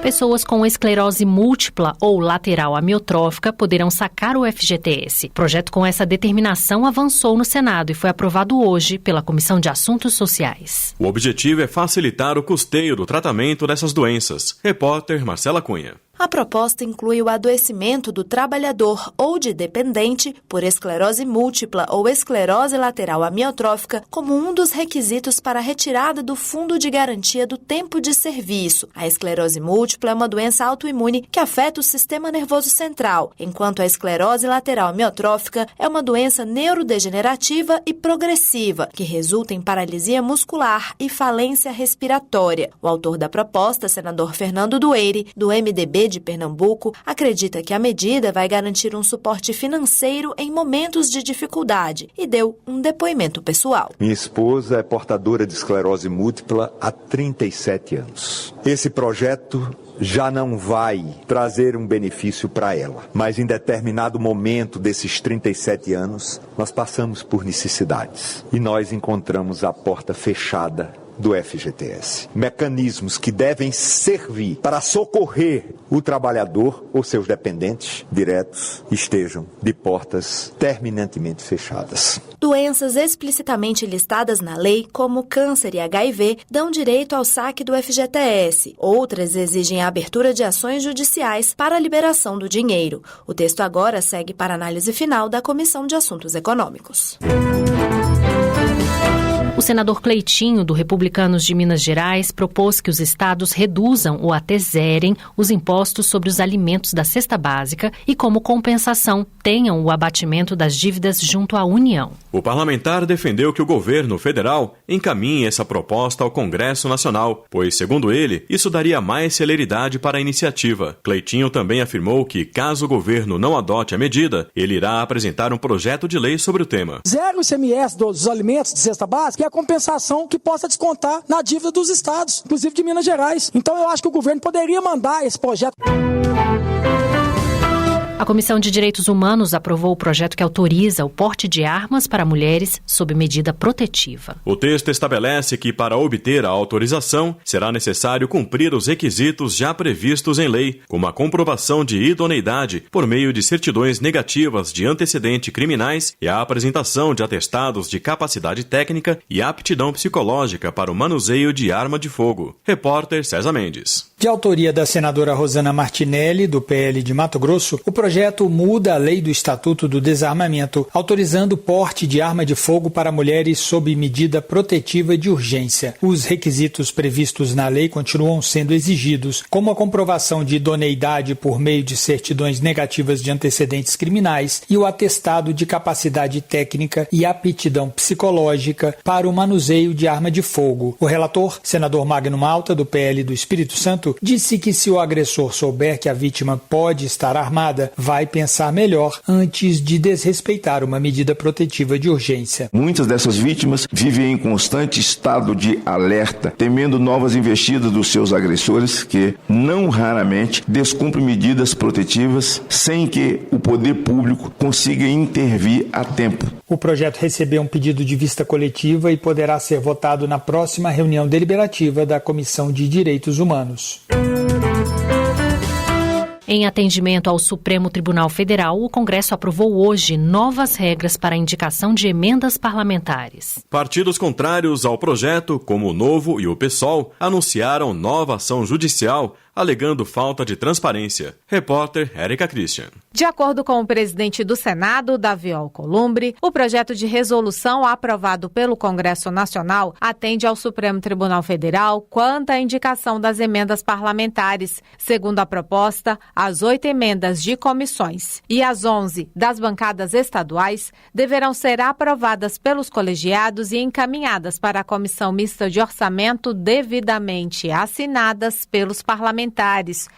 [SPEAKER 4] Pessoas com esclerose múltipla ou lateral amiotrófica poderão sacar o FGTS. O projeto com essa determinação avançou no Senado e foi aprovado hoje pela Comissão de Assuntos Sociais.
[SPEAKER 6] O objetivo é facilitar o custeio do tratamento dessas doenças. Repórter Marcela Cunha.
[SPEAKER 10] A proposta inclui o adoecimento do trabalhador ou de dependente por esclerose múltipla ou esclerose lateral amiotrófica como um dos requisitos para a retirada do Fundo de Garantia do Tempo de Serviço. A esclerose múltipla é uma doença autoimune que afeta o sistema nervoso central, enquanto a esclerose lateral amiotrófica é uma doença neurodegenerativa e progressiva, que resulta em paralisia muscular e falência respiratória. O autor da proposta, senador Fernando Dueire, do MDB de Pernambuco, acredita que a medida vai garantir um suporte financeiro em momentos de dificuldade e deu um depoimento pessoal.
[SPEAKER 12] Minha esposa é portadora de esclerose múltipla há 37 anos. Esse projeto já não vai trazer um benefício para ela, mas em determinado momento desses 37 anos, nós passamos por necessidades e nós encontramos a porta fechada do FGTS. Mecanismos que devem servir para socorrer o trabalhador ou seus dependentes diretos estejam de portas terminantemente fechadas.
[SPEAKER 10] Doenças explicitamente listadas na lei, como câncer e HIV, dão direito ao saque do FGTS. Outras exigem a abertura de ações judiciais para a liberação do dinheiro. O texto agora segue para análise final da Comissão de Assuntos Econômicos.
[SPEAKER 4] O senador Cleitinho, do Republicanos de Minas Gerais, propôs que os estados reduzam ou até zerem os impostos sobre os alimentos da cesta básica e, como compensação, tenham o abatimento das dívidas junto à União.
[SPEAKER 6] O parlamentar defendeu que o governo federal encaminhe essa proposta ao Congresso Nacional, pois, segundo ele, isso daria mais celeridade para a iniciativa. Cleitinho também afirmou que, caso o governo não adote a medida, ele irá apresentar um projeto de lei sobre o tema.
[SPEAKER 5] Zero o ICMS dos alimentos de cesta básica e a compensação que possa descontar na dívida dos estados, inclusive de Minas Gerais. Então eu acho que o governo poderia mandar esse projeto.
[SPEAKER 4] A Comissão de Direitos Humanos aprovou o projeto que autoriza o porte de armas para mulheres sob medida protetiva.
[SPEAKER 6] O texto estabelece que, para obter a autorização, será necessário cumprir os requisitos já previstos em lei, como a comprovação de idoneidade por meio de certidões negativas de antecedente criminais e a apresentação de atestados de capacidade técnica e aptidão psicológica para o manuseio de arma de fogo. Repórter César Mendes.
[SPEAKER 11] De autoria da senadora Rosana Martinelli, do PL de Mato Grosso, o projeto muda a lei do Estatuto do Desarmamento, autorizando o porte de arma de fogo para mulheres sob medida protetiva de urgência. Os requisitos previstos na lei continuam sendo exigidos, como a comprovação de idoneidade por meio de certidões negativas de antecedentes criminais e o atestado de capacidade técnica e aptidão psicológica para o manuseio de arma de fogo. O relator, senador Magno Malta, do PL do Espírito Santo, disse que se o agressor souber que a vítima pode estar armada, vai pensar melhor antes de desrespeitar uma medida protetiva de urgência.
[SPEAKER 13] Muitas dessas vítimas vivem em constante estado de alerta, temendo novas investidas dos seus agressores, que não raramente descumprem medidas protetivas sem que o poder público consiga intervir a tempo.
[SPEAKER 11] O projeto recebeu um pedido de vista coletiva e poderá ser votado na próxima reunião deliberativa da Comissão de Direitos Humanos.
[SPEAKER 4] Em atendimento ao Supremo Tribunal Federal, o Congresso aprovou hoje novas regras para a indicação de emendas parlamentares.
[SPEAKER 6] Partidos contrários ao projeto, como o Novo e o PSOL, anunciaram nova ação judicial alegando falta de transparência. Repórter Érica Christian.
[SPEAKER 7] De acordo com o presidente do Senado, Davi Alcolumbre, o projeto de resolução aprovado pelo Congresso Nacional atende ao Supremo Tribunal Federal quanto à indicação das emendas parlamentares. Segundo a proposta, as 8 emendas de comissões e as 11 das bancadas estaduais deverão ser aprovadas pelos colegiados e encaminhadas para a Comissão Mista de Orçamento devidamente assinadas pelos parlamentares.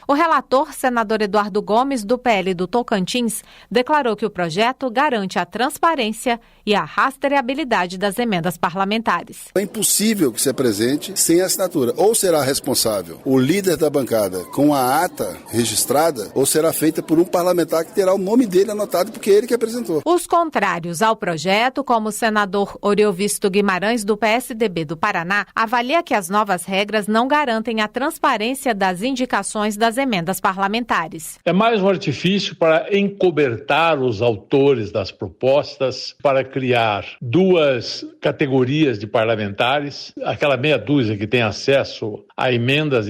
[SPEAKER 7] O relator, senador Eduardo Gomes, do PL do Tocantins, declarou que o projeto garante a transparência e a rastreabilidade das emendas parlamentares.
[SPEAKER 14] É impossível que se apresente sem assinatura. Ou será responsável o líder da bancada com a ata registrada, ou será feita por um parlamentar que terá o nome dele anotado porque é ele que apresentou.
[SPEAKER 7] Os contrários ao projeto, como o senador Oriovisto Guimarães, do PSDB do Paraná, avalia que as novas regras não garantem a transparência das indicações das emendas parlamentares.
[SPEAKER 15] É mais um artifício para encobertar os autores das propostas, para criar 2 categorias de parlamentares, aquela meia dúzia que tem acesso a emendas,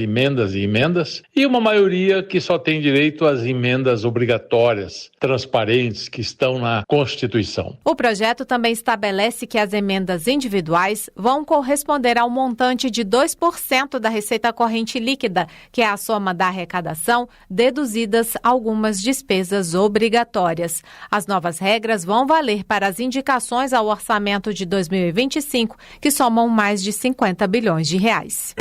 [SPEAKER 15] e uma maioria que só tem direito às emendas obrigatórias, transparentes, que estão na Constituição.
[SPEAKER 7] O projeto também estabelece que as emendas individuais vão corresponder ao montante de 2% da receita corrente líquida, que é a soma da arrecadação, deduzidas algumas despesas obrigatórias. As novas regras vão valer para as indicações ao orçamento de 2025, que somam mais de 50 bilhões de reais.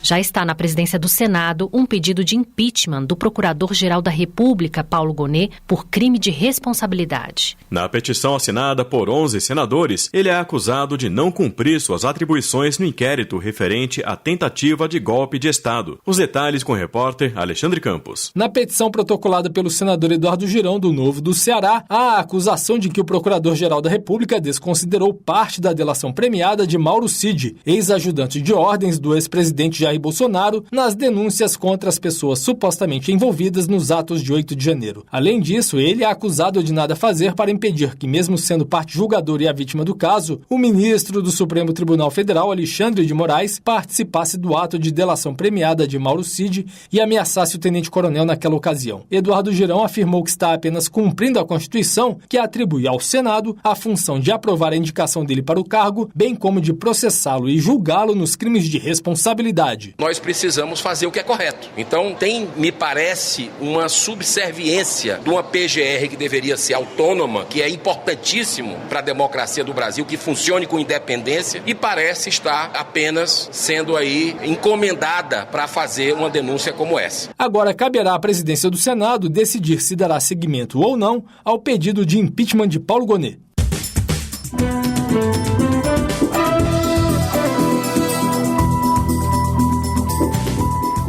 [SPEAKER 4] Já está na presidência do Senado um pedido de impeachment do Procurador-Geral da República, Paulo Gonet, por crime de responsabilidade.
[SPEAKER 6] Na petição assinada por 11 senadores, ele é acusado de não cumprir suas atribuições no inquérito referente à tentativa de golpe de Estado. Os detalhes com o repórter Alexandre Campos.
[SPEAKER 16] Na petição protocolada pelo senador Eduardo Girão, do Novo do Ceará, há a acusação de que o Procurador-Geral da República desconsiderou parte da delação premiada de Mauro Cid, ex-ajudante de ordens do ex-presidente Jair Jair Bolsonaro nas denúncias contra as pessoas supostamente envolvidas nos atos de 8 de janeiro. Além disso, ele é acusado de nada fazer para impedir que, mesmo sendo parte julgadora e a vítima do caso, o ministro do Supremo Tribunal Federal, Alexandre de Moraes, participasse do ato de delação premiada de Mauro Cid e ameaçasse o tenente-coronel naquela ocasião. Eduardo Girão afirmou que está apenas cumprindo a Constituição, que atribui ao Senado a função de aprovar a indicação dele para o cargo, bem como de processá-lo e julgá-lo nos crimes de responsabilidade.
[SPEAKER 2] Nós precisamos fazer o que é correto. Então me parece, uma subserviência de uma PGR que deveria ser autônoma, que é importantíssimo para a democracia do Brasil, que funcione com independência, e parece estar apenas sendo aí encomendada para fazer uma denúncia como essa.
[SPEAKER 16] Agora caberá à presidência do Senado decidir se dará seguimento ou não ao pedido de impeachment de Paulo Gonet.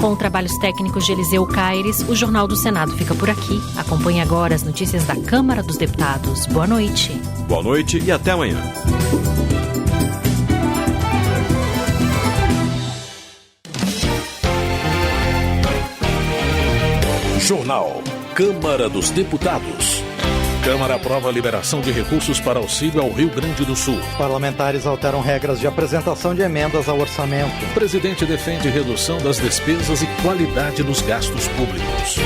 [SPEAKER 4] Com trabalhos técnicos de Eliseu Caires, o Jornal do Senado fica por aqui. Acompanhe agora as notícias da Câmara dos Deputados. Boa noite.
[SPEAKER 6] Boa noite e até amanhã.
[SPEAKER 3] Jornal Câmara dos Deputados. Câmara aprova a liberação de recursos para auxílio ao Rio Grande do Sul.
[SPEAKER 17] Parlamentares alteram regras de apresentação de emendas ao orçamento.
[SPEAKER 3] O presidente defende redução das despesas e qualidade nos gastos públicos.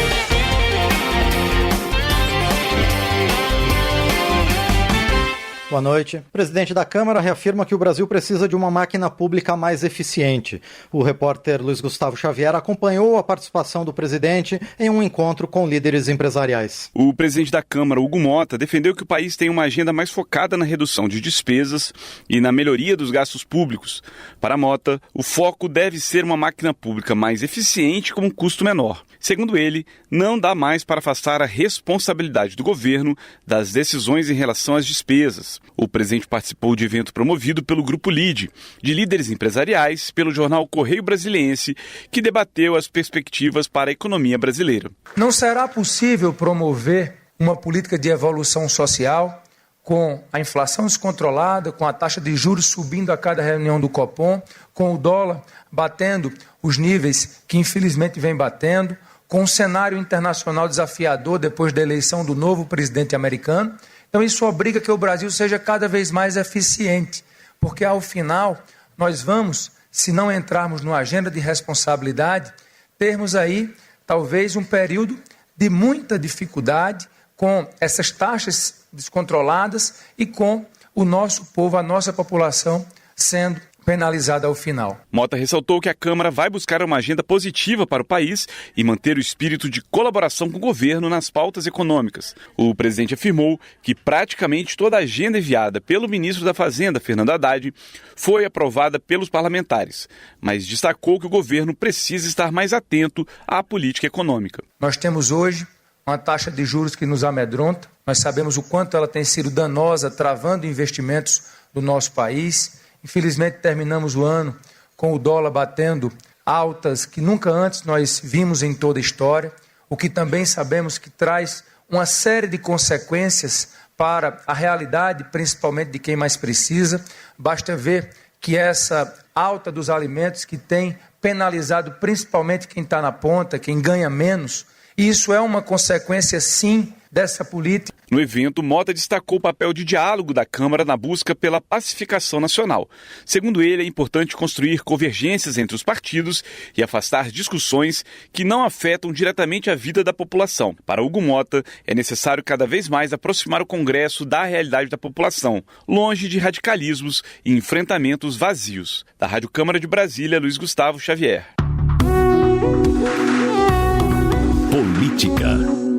[SPEAKER 17] Boa noite. O presidente da Câmara reafirma que o Brasil precisa de uma máquina pública mais eficiente. O repórter Luiz Gustavo Xavier acompanhou a participação do presidente em um encontro com líderes empresariais.
[SPEAKER 18] O presidente da Câmara, Hugo Mota, defendeu que o país tem uma agenda mais focada na redução de despesas e na melhoria dos gastos públicos. Para Mota, o foco deve ser uma máquina pública mais eficiente com um custo menor. Segundo ele, não dá mais para afastar a responsabilidade do governo das decisões em relação às despesas. O presidente participou de evento promovido pelo Grupo LIDE, de líderes empresariais, pelo jornal Correio Brasiliense, que debateu as perspectivas para a economia brasileira.
[SPEAKER 19] Não será possível promover uma política de evolução social com a inflação descontrolada, com a taxa de juros subindo a cada reunião do Copom, com o dólar batendo os níveis que infelizmente vem batendo, com um cenário internacional desafiador depois da eleição do novo presidente americano. Então isso obriga que o Brasil seja cada vez mais eficiente, porque ao final nós vamos, se não entrarmos numa agenda de responsabilidade, termos aí talvez um período de muita dificuldade com essas taxas descontroladas e com o nosso povo, a nossa população sendo penalizada ao final.
[SPEAKER 18] Mota ressaltou que a Câmara vai buscar uma agenda positiva para o país e manter o espírito de colaboração com o governo nas pautas econômicas. O presidente afirmou que praticamente toda a agenda enviada pelo ministro da Fazenda, Fernando Haddad, foi aprovada pelos parlamentares, mas destacou que o governo precisa estar mais atento à política econômica.
[SPEAKER 19] Nós temos hoje uma taxa de juros que nos amedronta, nós sabemos o quanto ela tem sido danosa, travando investimentos do nosso país. Infelizmente, terminamos o ano com o dólar batendo altas que nunca antes nós vimos em toda a história, o que também sabemos que traz uma série de consequências para a realidade, principalmente de quem mais precisa. Basta ver que essa alta dos alimentos que tem penalizado principalmente quem está na ponta, quem ganha menos, e isso é uma consequência, sim, dessa política.
[SPEAKER 18] No evento, Mota destacou o papel de diálogo da Câmara na busca pela pacificação nacional. Segundo ele, é importante construir convergências entre os partidos e afastar discussões que não afetam diretamente a vida da população. Para Hugo Mota, é necessário cada vez mais aproximar o Congresso da realidade da população, longe de radicalismos e enfrentamentos vazios. Da Rádio Câmara de Brasília, Luiz Gustavo Xavier.
[SPEAKER 3] Política.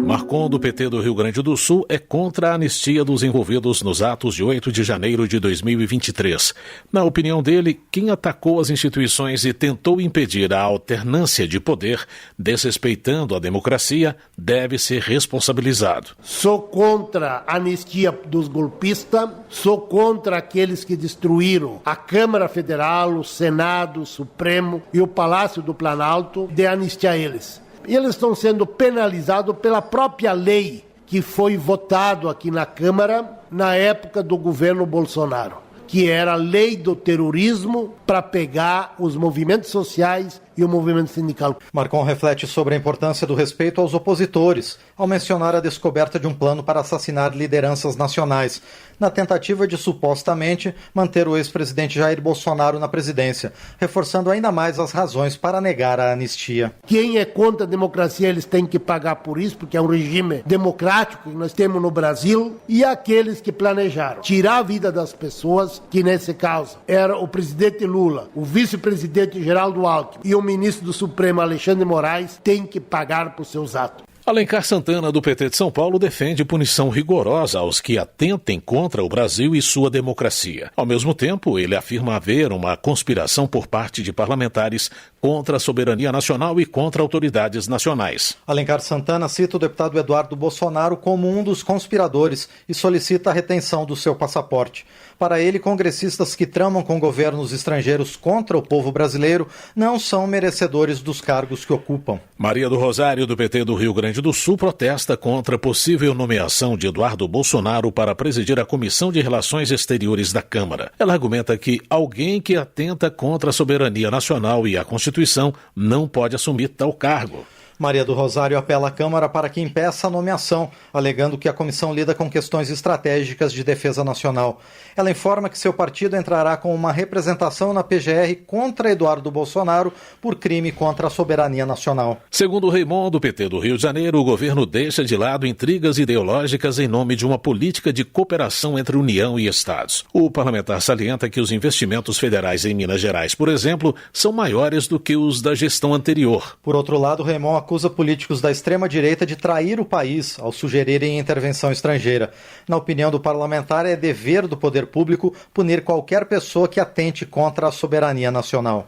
[SPEAKER 3] Marcon, do PT do Rio Grande do Sul, é contra a anistia dos envolvidos nos atos de 8 de janeiro de 2023. Na opinião dele, quem atacou as instituições e tentou impedir a alternância de poder, desrespeitando a democracia, deve ser responsabilizado.
[SPEAKER 23] Sou contra a anistia dos golpistas, sou contra aqueles que destruíram a Câmara Federal, o Senado, o Supremo e o Palácio do Planalto, de anistiar eles. E eles estão sendo penalizados pela própria lei que foi votado aqui na Câmara na época do governo Bolsonaro, que era a lei do terrorismo para pegar os movimentos sociais e o movimento sindical.
[SPEAKER 17] Marcon reflete sobre a importância do respeito aos opositores, ao mencionar a descoberta de um plano para assassinar lideranças nacionais, na tentativa de supostamente manter o ex-presidente Jair Bolsonaro na presidência, reforçando ainda mais as razões para negar a anistia.
[SPEAKER 23] Quem é contra a democracia, eles têm que pagar por isso, porque é um regime democrático que nós temos no Brasil, e aqueles que planejaram tirar a vida das pessoas, que nesse caso era o presidente Lula, o vice-presidente Geraldo Alckmin e o ministro do Supremo Alexandre de Moraes, têm que pagar por seus atos.
[SPEAKER 3] Alencar Santana, do PT de São Paulo, defende punição rigorosa aos que atentem contra o Brasil e sua democracia. Ao mesmo tempo, ele afirma haver uma conspiração por parte de parlamentares contra a soberania nacional e contra autoridades nacionais.
[SPEAKER 17] Alencar Santana cita o deputado Eduardo Bolsonaro como um dos conspiradores e solicita a retenção do seu passaporte. Para ele, congressistas que tramam com governos estrangeiros contra o povo brasileiro não são merecedores dos cargos que ocupam.
[SPEAKER 3] Maria do Rosário, do PT do Rio Grande do Sul, protesta contra a possível nomeação de Eduardo Bolsonaro para presidir a Comissão de Relações Exteriores da Câmara. Ela argumenta que alguém que atenta contra a soberania nacional e a Constituição não pode assumir tal cargo.
[SPEAKER 17] Maria do Rosário apela à Câmara para que impeça a nomeação, alegando que a comissão lida com questões estratégicas de defesa nacional. Ela informa que seu partido entrará com uma representação na PGR contra Eduardo Bolsonaro por crime contra a soberania nacional.
[SPEAKER 3] Segundo Raymond, do PT do Rio de Janeiro, o governo deixa de lado intrigas ideológicas em nome de uma política de cooperação entre União e Estados. O parlamentar salienta que os investimentos federais em Minas Gerais, por exemplo, são maiores do que os da gestão anterior.
[SPEAKER 17] Por outro lado, Raymond acusa políticos da extrema-direita de trair o país ao sugerirem intervenção estrangeira. Na opinião do parlamentar, é dever do poder público punir qualquer pessoa que atente contra a soberania nacional.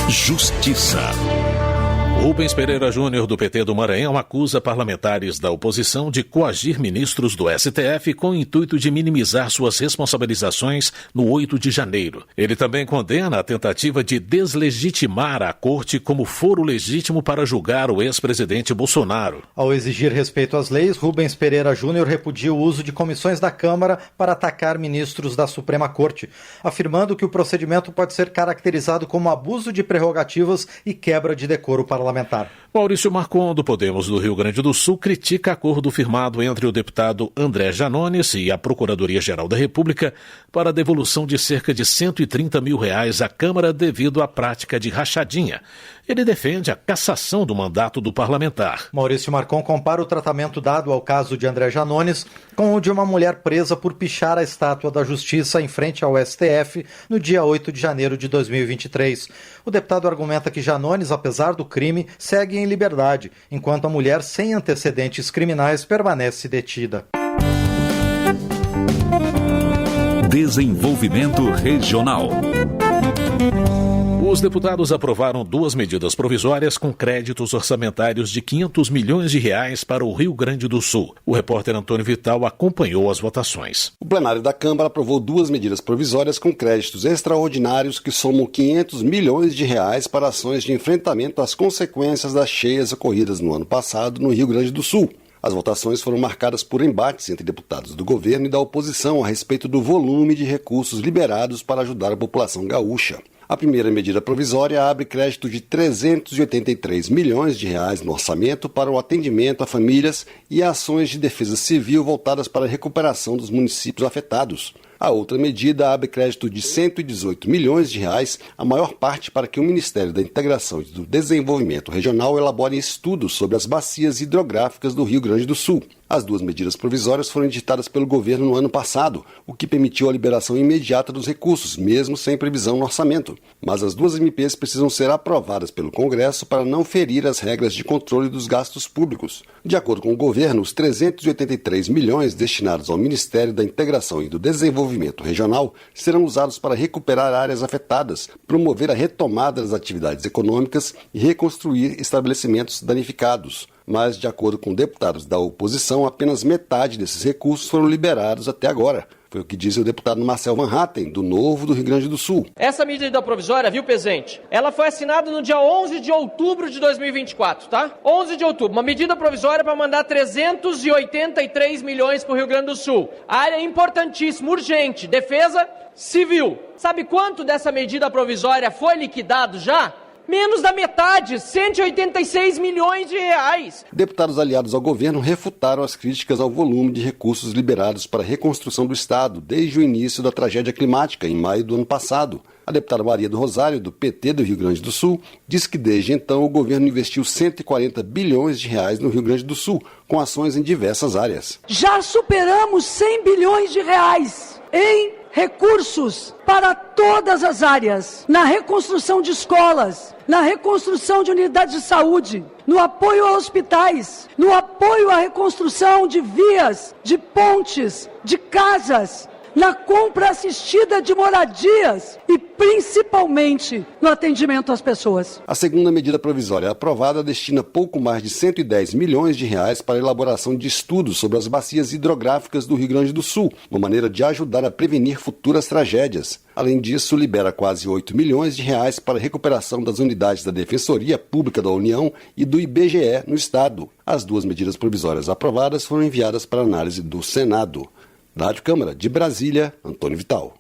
[SPEAKER 3] Justiça. Rubens Pereira Júnior, do PT do Maranhão, acusa parlamentares da oposição de coagir ministros do STF com o intuito de minimizar suas responsabilizações no 8 de janeiro. Ele também condena a tentativa de deslegitimar a corte como foro legítimo para julgar o ex-presidente Bolsonaro.
[SPEAKER 17] Ao exigir respeito às leis, Rubens Pereira Júnior repudia o uso de comissões da Câmara para atacar ministros da Suprema Corte, afirmando que o procedimento pode ser caracterizado como abuso de prerrogativas e quebra de decoro parlamentar.
[SPEAKER 3] Maurício Marcon, do Podemos do Rio Grande do Sul, critica acordo firmado entre o deputado André Janones e a Procuradoria-Geral da República para a devolução de cerca de R$130 mil à Câmara devido à prática de rachadinha. Ele defende a cassação do mandato do parlamentar.
[SPEAKER 17] Maurício Marcon compara o tratamento dado ao caso de André Janones com o de uma mulher presa por pichar a estátua da Justiça em frente ao STF no dia 8 de janeiro de 2023. O deputado argumenta que Janones, apesar do crime, segue em liberdade, enquanto a mulher sem antecedentes criminais permanece detida.
[SPEAKER 3] Desenvolvimento Regional. Os deputados aprovaram 2 medidas provisórias com créditos orçamentários de R$500 milhões para o Rio Grande do Sul. O repórter Antônio Vital acompanhou as votações.
[SPEAKER 20] O plenário da Câmara aprovou 2 medidas provisórias com créditos extraordinários que somam R$500 milhões para ações de enfrentamento às consequências das cheias ocorridas no ano passado no Rio Grande do Sul. As votações foram marcadas por embates entre deputados do governo e da oposição a respeito do volume de recursos liberados para ajudar a população gaúcha. A primeira medida provisória abre crédito de R$383 milhões no orçamento para o atendimento a famílias e a ações de defesa civil voltadas para a recuperação dos municípios afetados. A outra medida abre crédito de R$118 milhões, a maior parte para que o Ministério da Integração e do Desenvolvimento Regional elabore estudos sobre as bacias hidrográficas do Rio Grande do Sul. As 2 medidas provisórias foram editadas pelo governo no ano passado, o que permitiu a liberação imediata dos recursos, mesmo sem previsão no orçamento. Mas as 2 MPs precisam ser aprovadas pelo Congresso para não ferir as regras de controle dos gastos públicos. De acordo com o governo, os R$383 milhões destinados ao Ministério da Integração e do Desenvolvimento Regional serão usados para recuperar áreas afetadas, promover a retomada das atividades econômicas e reconstruir estabelecimentos danificados. mas, de acordo com deputados da oposição, apenas metade desses recursos foram liberados até agora. Foi o que disse o deputado Marcel Van Hatten, do Novo do Rio Grande do Sul.
[SPEAKER 1] Essa medida provisória, viu, presidente? Ela foi assinada no dia 11 de outubro de 2024, tá? 11 de outubro. Uma medida provisória para mandar 383 milhões para o Rio Grande do Sul. Área importantíssima, urgente, defesa civil. Sabe quanto dessa medida provisória foi liquidado já? Menos da metade, 186 milhões de reais.
[SPEAKER 20] Deputados aliados ao governo refutaram as críticas ao volume de recursos liberados para a reconstrução do Estado desde o início da tragédia climática, em maio do ano passado. A deputada Maria do Rosário, do PT do Rio Grande do Sul, disse que desde então o governo investiu 140 bilhões de reais no Rio Grande do Sul, com ações em diversas áreas.
[SPEAKER 21] Já superamos 100 bilhões de reais em recursos para todas as áreas, na reconstrução de escolas, na reconstrução de unidades de saúde, no apoio a hospitais, no apoio à reconstrução de vias, de pontes, de casas, na compra assistida de moradias e principalmente no atendimento às pessoas.
[SPEAKER 20] A segunda medida provisória aprovada destina pouco mais de 110 milhões de reais para a elaboração de estudos sobre as bacias hidrográficas do Rio Grande do Sul, uma maneira de ajudar a prevenir futuras tragédias. Além disso, libera quase 8 milhões de reais para a recuperação das unidades da Defensoria Pública da União e do IBGE no Estado. As duas medidas provisórias aprovadas foram enviadas para análise do Senado. Da Rádio Câmara de Brasília, Antônio Vital.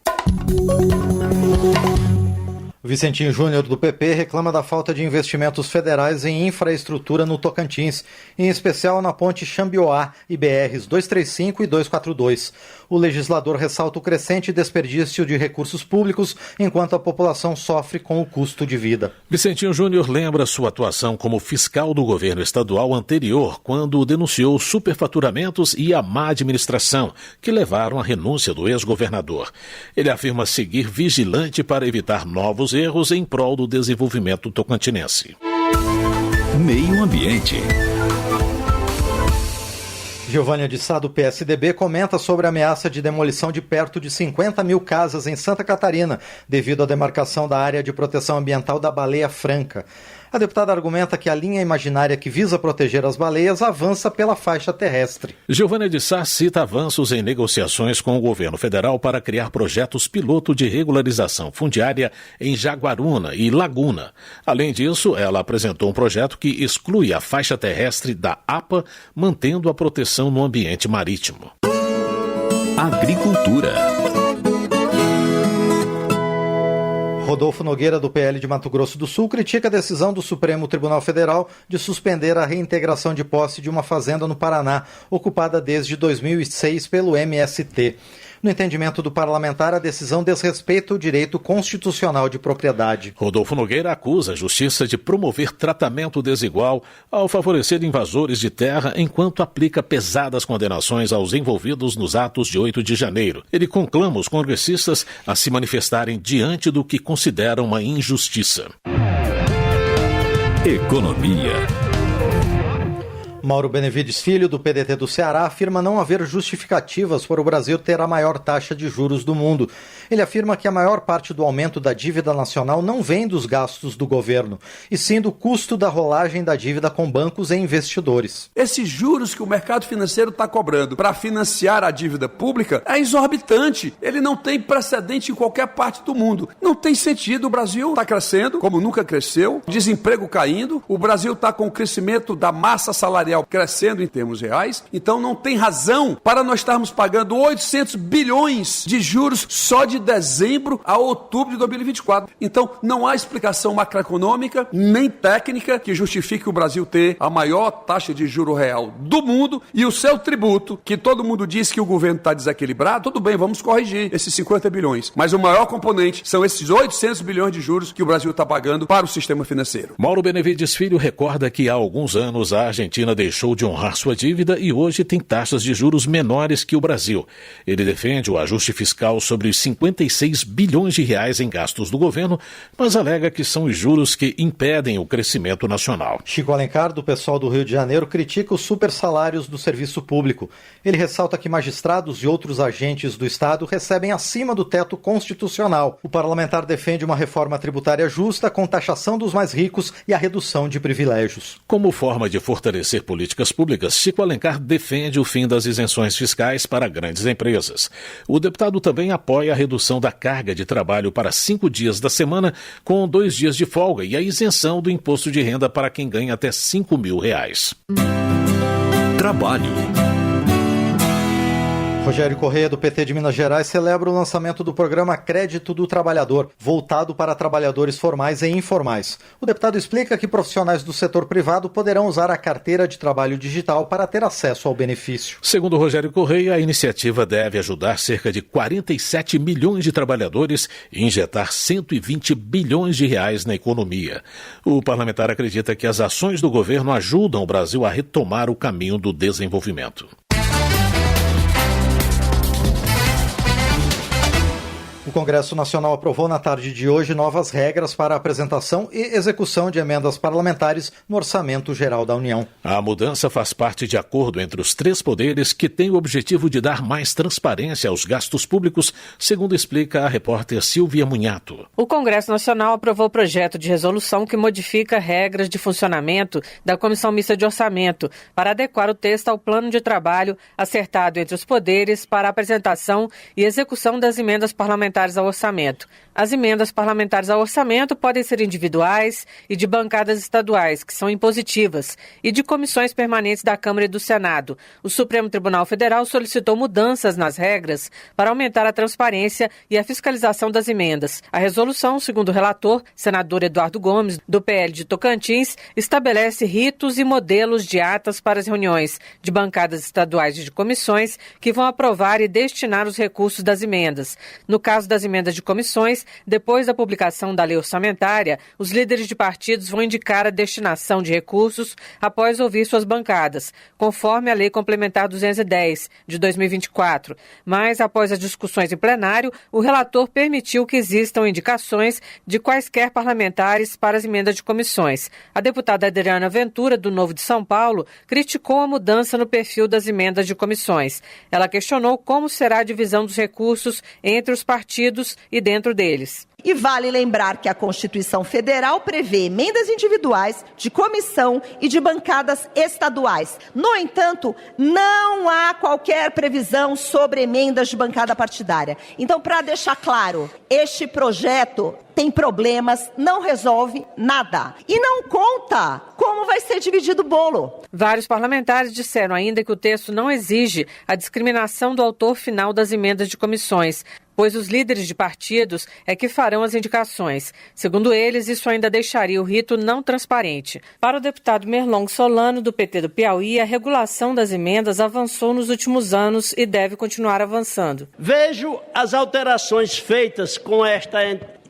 [SPEAKER 17] Vicentinho Júnior, do PP, reclama da falta de investimentos federais em infraestrutura no Tocantins, em especial na ponte Xambioá e BRs 235 e 242. O legislador ressalta o crescente desperdício de recursos públicos enquanto a população sofre com o custo de vida.
[SPEAKER 3] Vicentinho Júnior lembra sua atuação como fiscal do governo estadual anterior, quando denunciou superfaturamentos e a má administração, que levaram à renúncia do ex-governador. Ele afirma seguir vigilante para evitar novos erros em prol do desenvolvimento tocantinense.
[SPEAKER 22] Meio Ambiente.
[SPEAKER 17] Giovânia de Sá, do PSDB, comenta sobre a ameaça de demolição de perto de 50 mil casas em Santa Catarina, devido à demarcação da área de proteção ambiental da Baleia Franca. A deputada argumenta que a linha imaginária que visa proteger as baleias avança pela faixa terrestre.
[SPEAKER 3] Giovânia de Sá cita avanços em negociações com o governo federal para criar projetos piloto de regularização fundiária em Jaguaruna e Laguna. Além disso, ela apresentou um projeto que exclui a faixa terrestre da APA, mantendo a proteção no ambiente marítimo.
[SPEAKER 22] Agricultura.
[SPEAKER 17] Rodolfo Nogueira, do PL de Mato Grosso do Sul, critica a decisão do Supremo Tribunal Federal de suspender a reintegração de posse de uma fazenda no Paraná, ocupada desde 2006 pelo MST. No entendimento do parlamentar, a decisão desrespeita o direito constitucional de propriedade.
[SPEAKER 3] Rodolfo Nogueira acusa a Justiça de promover tratamento desigual ao favorecer invasores de terra, enquanto aplica pesadas condenações aos envolvidos nos atos de 8 de janeiro. Ele conclama os congressistas a se manifestarem diante do que consideram uma injustiça.
[SPEAKER 22] Economia.
[SPEAKER 17] Mauro Benevides Filho, do PDT do Ceará, afirma não haver justificativas para o Brasil ter a maior taxa de juros do mundo. Ele afirma que a maior parte do aumento da dívida nacional não vem dos gastos do governo, e sim do custo da rolagem da dívida com bancos e investidores.
[SPEAKER 24] Esses juros que o mercado financeiro está cobrando para financiar a dívida pública é exorbitante. Ele não tem precedente em qualquer parte do mundo. Não tem sentido. O Brasil está crescendo como nunca cresceu, desemprego caindo, o Brasil está com o crescimento da massa salarial crescendo em termos reais, então não tem razão para nós estarmos pagando 800 bilhões de juros só de dezembro a outubro de 2024. Então não há explicação macroeconômica nem técnica que justifique o Brasil ter a maior taxa de juro real do mundo e o seu tributo, que todo mundo diz que o governo está desequilibrado. Tudo bem, vamos corrigir esses 50 bilhões, mas o maior componente são esses 800 bilhões de juros que o Brasil está pagando para o sistema financeiro.
[SPEAKER 3] Mauro Benevides Filho recorda que há alguns anos a Argentina deixou de honrar sua dívida e hoje tem taxas de juros menores que o Brasil. Ele defende o ajuste fiscal sobre os 56 bilhões de reais em gastos do governo, mas alega que são os juros que impedem o crescimento nacional.
[SPEAKER 17] Chico Alencar, do PSOL do Rio de Janeiro, critica os supersalários do serviço público. Ele ressalta que magistrados e outros agentes do Estado recebem acima do teto constitucional. O parlamentar defende uma reforma tributária justa com taxação dos mais ricos e a redução de privilégios.
[SPEAKER 3] Como forma de fortalecer políticas públicas, Chico Alencar defende o fim das isenções fiscais para grandes empresas. O deputado também apoia a redução da carga de trabalho para 5 dias da semana, com 2 dias de folga, e a isenção do imposto de renda para quem ganha até R$5.000.
[SPEAKER 22] Trabalho.
[SPEAKER 17] Rogério Correia, do PT de Minas Gerais, celebra o lançamento do programa Crédito do Trabalhador, voltado para trabalhadores formais e informais. O deputado explica que profissionais do setor privado poderão usar a carteira de trabalho digital para ter acesso ao benefício.
[SPEAKER 3] Segundo Rogério Correia, a iniciativa deve ajudar cerca de 47 milhões de trabalhadores e injetar R$120 bilhões na economia. O parlamentar acredita que as ações do governo ajudam o Brasil a retomar o caminho do desenvolvimento.
[SPEAKER 17] O Congresso Nacional aprovou na tarde de hoje novas regras para a apresentação e execução de emendas parlamentares no Orçamento Geral da União.
[SPEAKER 3] A mudança faz parte de acordo entre os 3 poderes que tem o objetivo de dar mais transparência aos gastos públicos, segundo explica a repórter Silvia Munhato.
[SPEAKER 8] O Congresso Nacional aprovou o projeto de resolução que modifica regras de funcionamento da Comissão Mista de Orçamento para adequar o texto ao plano de trabalho acertado entre os poderes para a apresentação e execução das emendas parlamentares ao orçamento. As emendas parlamentares ao orçamento podem ser individuais e de bancadas estaduais, que são impositivas, e de comissões permanentes da Câmara e do Senado. O Supremo Tribunal Federal solicitou mudanças nas regras para aumentar a transparência e a fiscalização das emendas. A resolução, segundo o relator, senador Eduardo Gomes, do PL de Tocantins, estabelece ritos e modelos de atas para as reuniões de bancadas estaduais e de comissões que vão aprovar e destinar os recursos das emendas. No caso das emendas de comissões, depois da publicação da lei orçamentária, os líderes de partidos vão indicar a destinação de recursos após ouvir suas bancadas, conforme a Lei Complementar 210, de 2024. Mas, após as discussões em plenário, o relator permitiu que existam indicações de quaisquer parlamentares para as emendas de comissões. A deputada Adriana Ventura, do Novo de São Paulo, criticou a mudança no perfil das emendas de comissões. Ela questionou como será a divisão dos recursos entre os partidos e dentro deles.
[SPEAKER 9] E vale lembrar que a Constituição Federal prevê emendas individuais, de comissão e de bancadas estaduais. No entanto, não há qualquer previsão sobre emendas de bancada partidária. Então, para deixar claro, este projeto tem problemas, não resolve nada. E não conta como vai ser dividido o bolo.
[SPEAKER 8] Vários parlamentares disseram ainda que o texto não exige a discriminação do autor final das emendas de comissões, pois os líderes de partidos é que farão as indicações. Segundo eles, isso ainda deixaria o rito não transparente. Para o deputado Merlong Solano, do PT do Piauí, a regulação das emendas avançou nos últimos anos e deve continuar avançando.
[SPEAKER 10] Vejo as alterações feitas com esta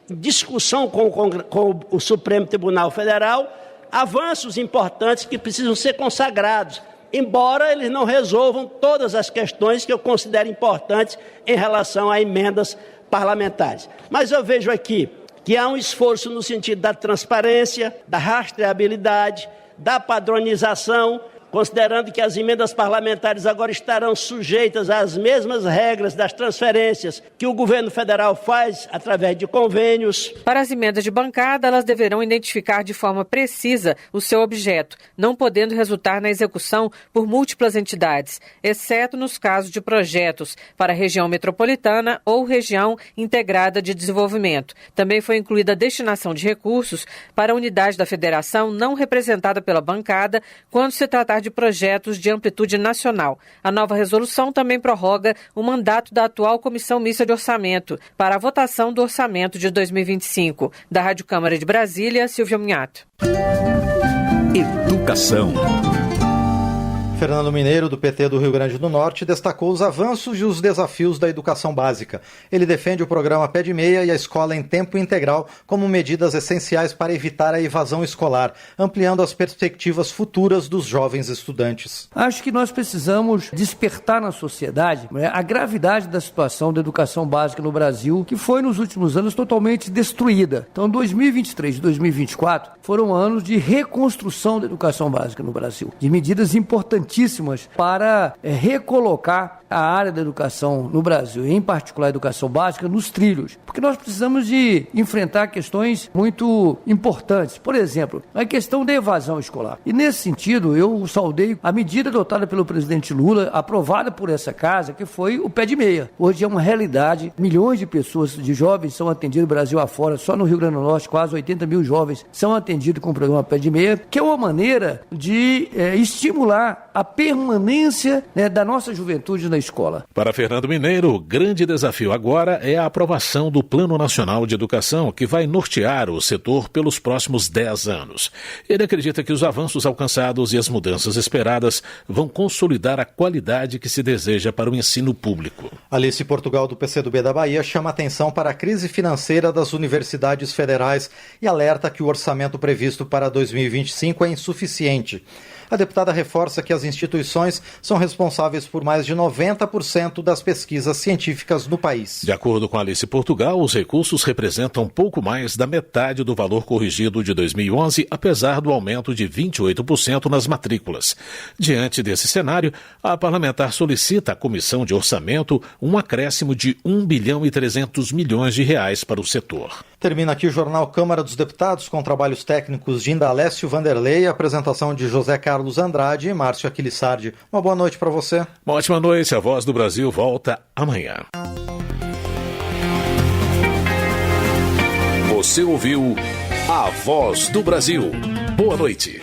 [SPEAKER 10] discussão com o Supremo Tribunal Federal, avanços importantes que precisam ser consagrados, embora eles não resolvam todas as questões que eu considero importantes em relação a emendas parlamentares. Mas eu vejo aqui que há um esforço no sentido da transparência, da rastreabilidade, da padronização, considerando que as emendas parlamentares agora estarão sujeitas às mesmas regras das transferências que o governo federal faz através de convênios.
[SPEAKER 8] Para as emendas de bancada, elas deverão identificar de forma precisa o seu objeto, não podendo resultar na execução por múltiplas entidades, exceto nos casos de projetos para a região metropolitana ou região integrada de desenvolvimento. Também foi incluída a destinação de recursos para a unidade da federação não representada pela bancada quando se tratar de projetos de amplitude nacional. A nova resolução também prorroga o mandato da atual Comissão Mista de Orçamento para a votação do orçamento de 2025. Da Rádio Câmara de Brasília, Silvia Munhato.
[SPEAKER 22] Educação.
[SPEAKER 17] Fernando Mineiro, do PT do Rio Grande do Norte, destacou os avanços e os desafios da educação básica. Ele defende o programa Pé de Meia e a escola em tempo integral como medidas essenciais para evitar a evasão escolar, ampliando as perspectivas futuras dos jovens estudantes.
[SPEAKER 12] Acho que nós precisamos despertar na sociedade a gravidade da situação da educação básica no Brasil, que foi nos últimos anos totalmente destruída. Então, 2023 e 2024 foram anos de reconstrução da educação básica no Brasil, de medidas importantes importantíssimas para recolocar a área da educação no Brasil, em particular a educação básica, nos trilhos. Porque nós precisamos de enfrentar questões muito importantes. Por exemplo, a questão da evasão escolar. E nesse sentido, eu saudei a medida adotada pelo presidente Lula, aprovada por essa casa, que foi o pé de meia. Hoje é uma realidade, milhões de pessoas, de jovens são atendidos Brasil afora, só no Rio Grande do Norte, quase 80 mil jovens são atendidos com o programa pé de meia, que é uma maneira de estimular a permanência da nossa juventude na escola.
[SPEAKER 3] Para Fernando Mineiro, o grande desafio agora é a aprovação do Plano Nacional de Educação, que vai nortear o setor pelos próximos 10 anos. Ele acredita que os avanços alcançados e as mudanças esperadas vão consolidar a qualidade que se deseja para o ensino público.
[SPEAKER 17] Alice Portugal, do PCdoB da Bahia, chama atenção para a crise financeira das universidades federais e alerta que o orçamento previsto para 2025 é insuficiente. A deputada reforça que as instituições são responsáveis por mais de 90% das pesquisas científicas no país.
[SPEAKER 3] De acordo com Alice Portugal, os recursos representam pouco mais da metade do valor corrigido de 2011, apesar do aumento de 28% nas matrículas. Diante desse cenário, a parlamentar solicita à Comissão de Orçamento um acréscimo de 1 bilhão e 300 milhões de reais para o setor.
[SPEAKER 17] Termina aqui o Jornal Câmara dos Deputados, com trabalhos técnicos de Indalécio Vanderlei, apresentação de José Carlos Andrade e Márcio Aquilissardi. Uma boa noite para você.
[SPEAKER 3] Uma ótima noite. A Voz do Brasil volta amanhã.
[SPEAKER 22] Você ouviu A Voz do Brasil. Boa noite.